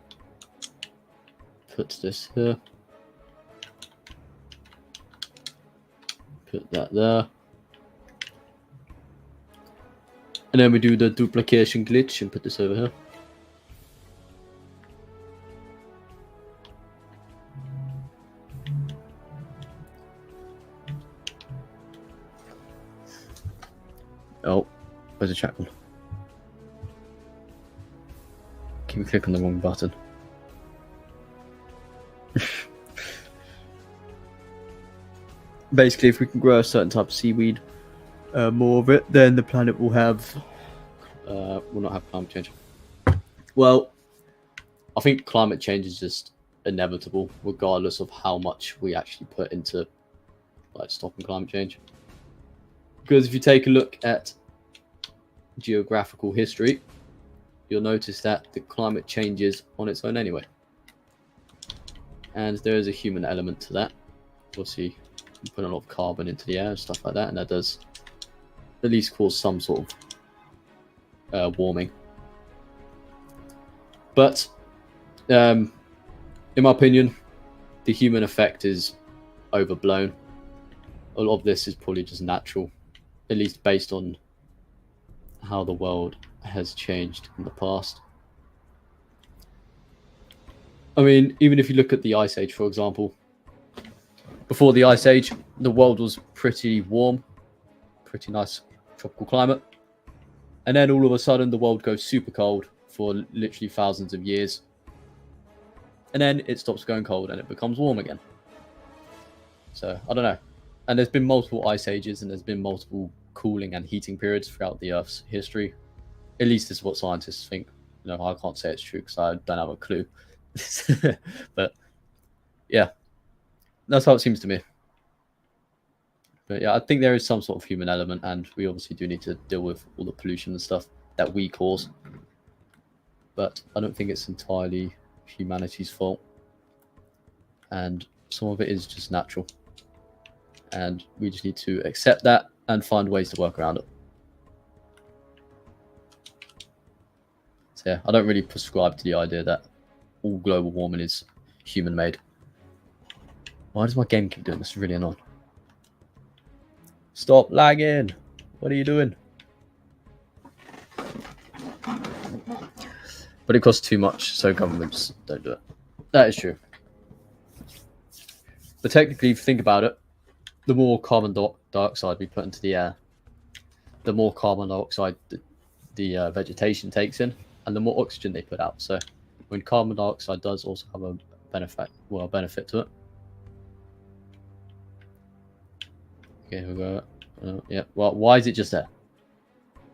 put this here. Put that there. And then we do the duplication glitch and put this over here. Oh, where's the chat one? Keep clicking the wrong button. Basically, if we can grow a certain type of seaweed, more of it, then the planet will not have climate change. Well, I think climate change is just inevitable, regardless of how much we actually put into like stopping climate change. Because if you take a look at geographical history, you'll notice that the climate changes on its own anyway. And there is a human element to that. Obviously, you put a lot of carbon into the air and stuff like that, and that does at least cause some sort of warming. But in my opinion, the human effect is overblown. A lot of this is probably just natural, at least based on how the world has changed in the past. I mean, even if you look at the Ice Age, for example, before the Ice Age, the world was pretty warm, pretty nice tropical climate. And then all of a sudden, the world goes super cold for literally thousands of years. And then it stops going cold and it becomes warm again. So, I don't know. And there's been multiple ice ages and there's been multiple cooling and heating periods throughout the Earth's history. At least this is what scientists think. You know, I can't say it's true because I don't have a clue. But yeah, that's how it seems to me. But yeah, I think there is some sort of human element, and we obviously do need to deal with all the pollution and stuff that we cause. But I don't think it's entirely humanity's fault. And some of it is just natural. And we just need to accept that and find ways to work around it. So yeah, I don't really prescribe to the idea that all global warming is human-made. Why does my game keep doing this? It's really annoying. Stop lagging. What are you doing? But it costs too much, so governments don't do it. That is true. But technically, if you think about it, the more carbon dioxide we put into the air, the more carbon dioxide the vegetation takes in, and the more oxygen they put out. So when carbon dioxide does also have a benefit to it. Okay, we'll go. Yeah. Well, why is it just there?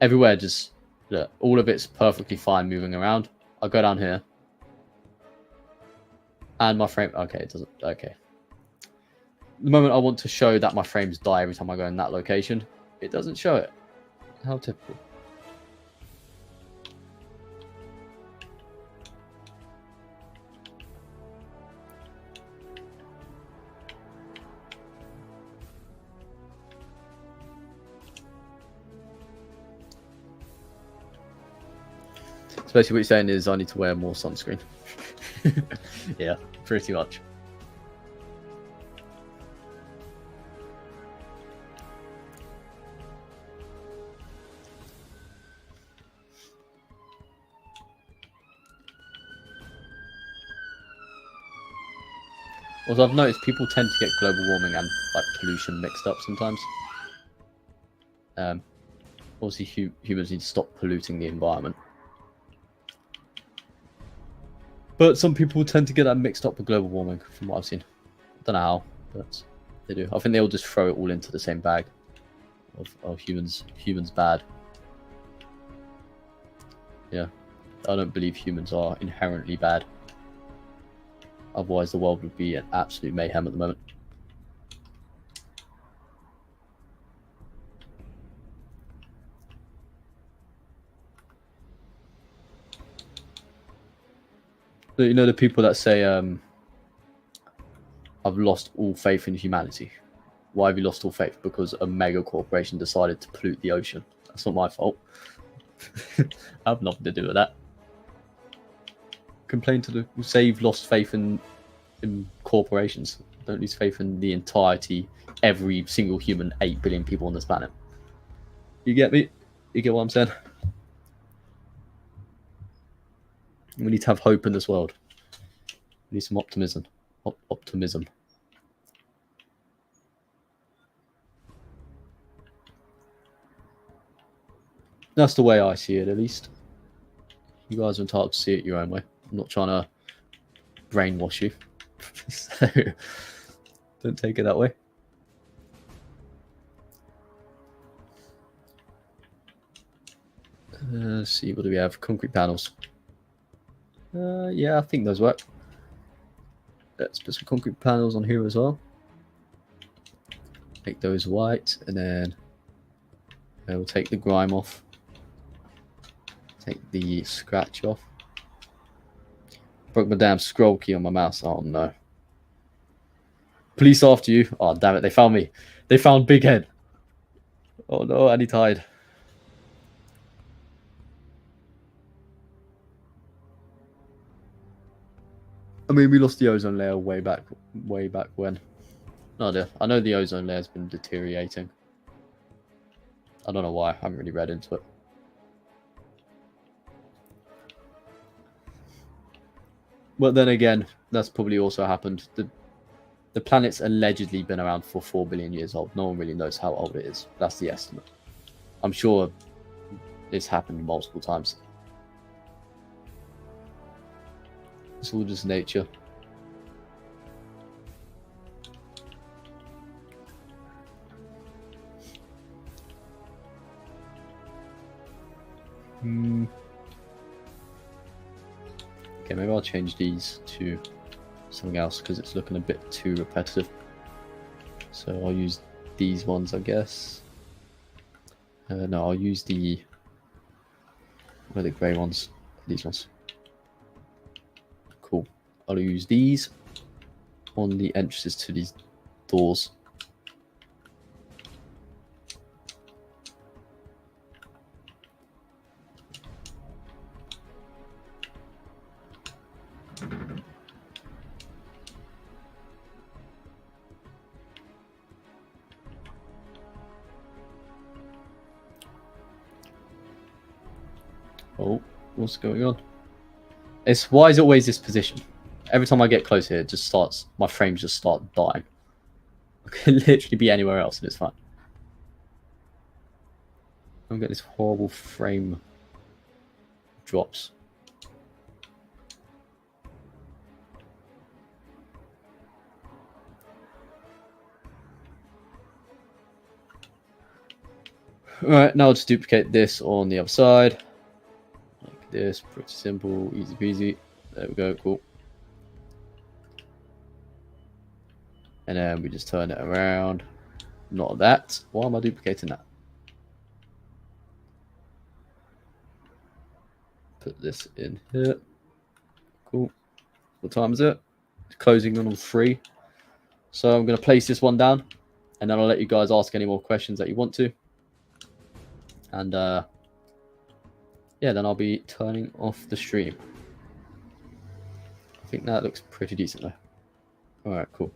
Everywhere, just look, all of it's perfectly fine moving around. I'll go down here, and my frame. Okay, it doesn't. Okay. The moment I want to show that my frames die every time I go in that location, it doesn't show it. How typical. So basically what you're saying is I need to wear more sunscreen. Yeah, pretty much. Also, I've noticed people tend to get global warming and like pollution mixed up sometimes. Obviously, humans need to stop polluting the environment. But some people tend to get that mixed up with global warming, from what I've seen. I don't know how, but they do. I think they all just throw it all into the same bag of humans bad. Yeah, I don't believe humans are inherently bad. Otherwise, the world would be an absolute mayhem at the moment. But, you know, the people that say, I've lost all faith in humanity. Why have you lost all faith? Because a mega corporation decided to pollute the ocean. That's not my fault. I have nothing to do with that. Complain to the say you've lost faith in corporations. Don't lose faith in the entirety, every single human, 8 billion people on this planet. You get me? You get what I'm saying? We need to have hope in this world. We need some optimism. Optimism. That's the way I see it, at least. You guys are entitled to see it your own way. I'm not trying to brainwash you. So, don't take it that way. Let's see, what do we have? Concrete panels. Yeah, I think those work. Let's put some concrete panels on here as well. Make those white, and then we'll take the grime off. Take the scratch off. Broke my damn scroll key on my mouse. Oh no. Police after you. Oh damn it, they found me. They found Big Head. Oh no, and he died. I mean, we lost the ozone layer way back when. No idea. I know the ozone layer's been deteriorating. I don't know why. I haven't really read into it. But then again, that's probably also happened. The planet's allegedly been around for 4 billion years old. No one really knows how old it is. That's the estimate. I'm sure it's happened multiple times. It's all just nature. Okay, maybe I'll change these to something else because it's looking a bit too repetitive. So I'll use these ones, I guess. No, I'll use the grey ones. These ones. Cool. I'll use these on the entrances to these doors. Oh, what's going on? Why is it always this position? Every time I get close here, it just starts, my frames just start dying. I could literally be anywhere else and it's fine. I'm getting this horrible frame drops. Alright, now I'll just duplicate this on the other side. Like this, pretty simple, easy peasy. There we go, cool. And then we just turn it around. Not that. Why am I duplicating that? Put this in here. Cool. What time is it? It's closing on all 3. So I'm going to place this one down. And then I'll let you guys ask any more questions that you want to. And yeah, then I'll be turning off the stream. I think that looks pretty decent though. Alright, cool.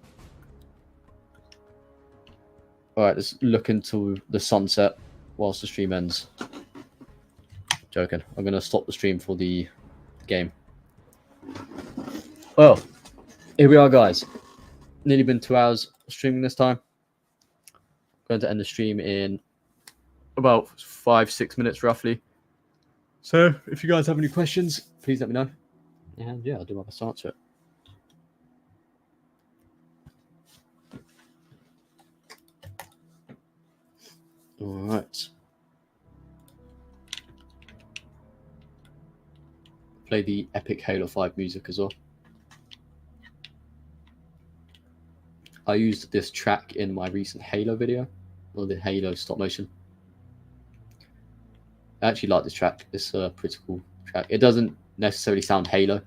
Alright, let's look into the sunset whilst the stream ends. Joking. I'm going to stop the stream for the game. Well, here we are, guys. Nearly been 2 hours streaming this time. Going to end the stream in about 5-6 minutes roughly. So if you guys have any questions, please let me know. And yeah, I'll do my best to answer it. All right. Play the epic Halo 5 music as well. I used this track in my recent Halo video, or the Halo stop motion. I actually like this track. It's a pretty cool track. It doesn't necessarily sound Halo.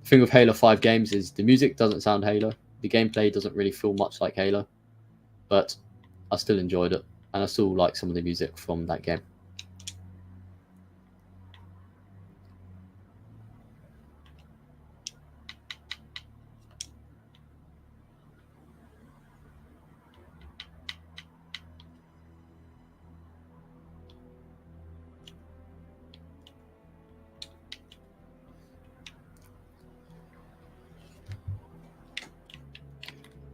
The thing with Halo 5 games is the music doesn't sound Halo. The gameplay doesn't really feel much like Halo. But I still enjoyed it. And I still like some of the music from that game.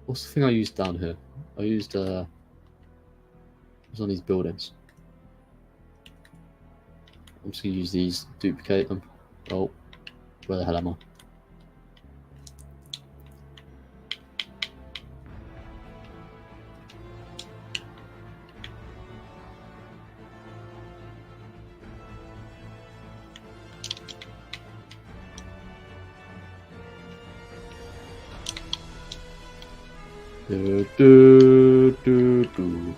What's the thing I used down here? I used it was on these buildings. I'm just gonna use these, duplicate them. Oh, where the hell am I? Do, do, do, do.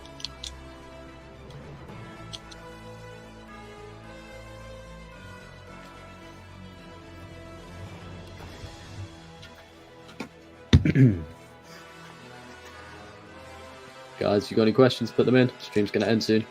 Guys, you got any questions, put them in. Stream's going to end soon.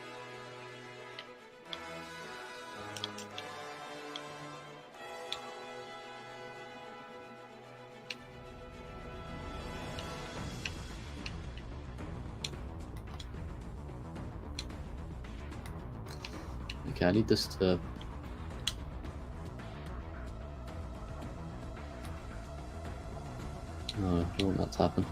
Okay, I need this to... Oh, I don't want that to happen.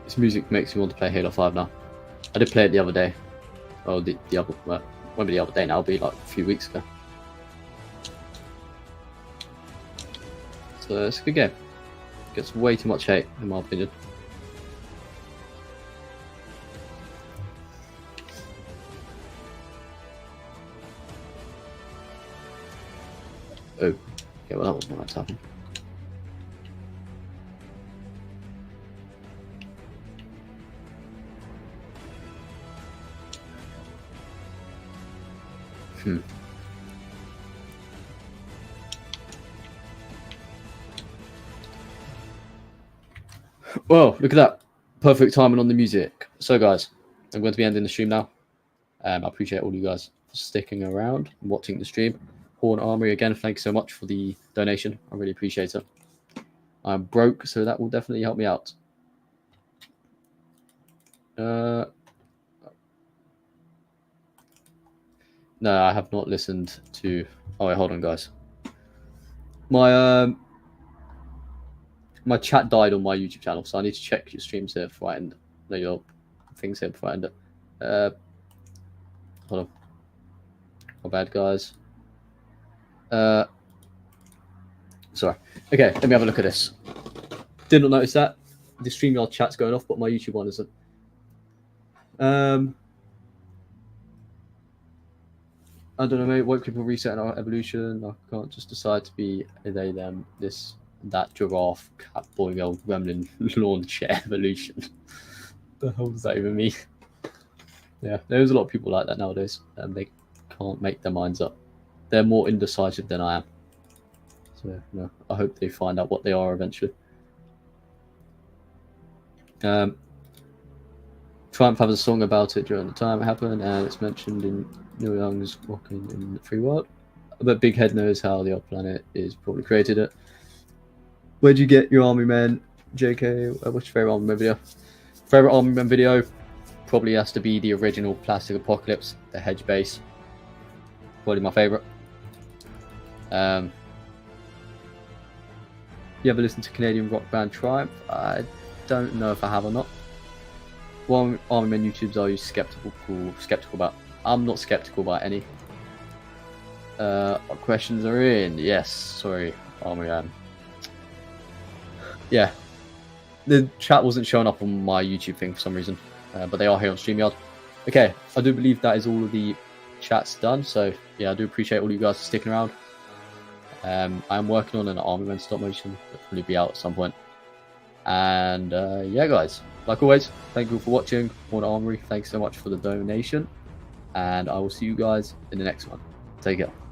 This music makes me want to play Halo 5 now. I did play it the other day. Oh, the other... Well, won't be the other day now, it'll be like a few weeks ago. So it's a good game. Gets way too much hate, in my opinion. Oh, yeah, well that wasn't what happened. Well, look at that. Perfect timing on the music. So, guys, I'm going to be ending the stream now. I appreciate all you guys sticking around and watching the stream. Horn Armory, again, thank you so much for the donation. I really appreciate it. I'm broke, so that will definitely help me out. No, I have not listened to... Oh, wait, hold on, guys. My chat died on my YouTube channel, so I need to check your streams here before I end. No, your things here before I end it. Hold on. My bad, guys. Sorry. Okay, let me have a look at this. Did not notice that. The StreamYard chat's going off, but my YouTube one isn't. I don't know, mate. Woke people resetting our evolution. I can't just decide to be a they, them, this, that, giraffe, cat, boy, girl, gremlin, lawn chair evolution. The hell does that even mean? Yeah, there's a lot of people like that nowadays, and they can't make their minds up. They're more indecisive than I am. So, no, I hope they find out what they are eventually. Triumph has a song about it during the time it happened, and it's mentioned in Neil Young's Walking in the Free World. But Big Head knows how the old planet is probably created it. Where'd you get your Army Men? JK, what's your favorite Army Men video? Favorite Army Men video probably has to be the original Plastic Apocalypse, the hedge base. Probably my favorite. You ever listen to Canadian rock band Triumph? I don't know if I have or not. What Army Men YouTubes are you skeptical about? I'm not skeptical about any. What questions are in? Yes, sorry, Army Man. Yeah, the chat wasn't showing up on my YouTube thing for some reason, but they are here on StreamYard. Okay, I do believe that is all of the chats done. So yeah, I do appreciate all you guys sticking around. I'm working on an Army Men stop motion that'll probably be out at some point. And yeah, guys, like always, thank you for watching. Horn Armory, thanks so much for the donation, and I will see you guys in the next one. Take care.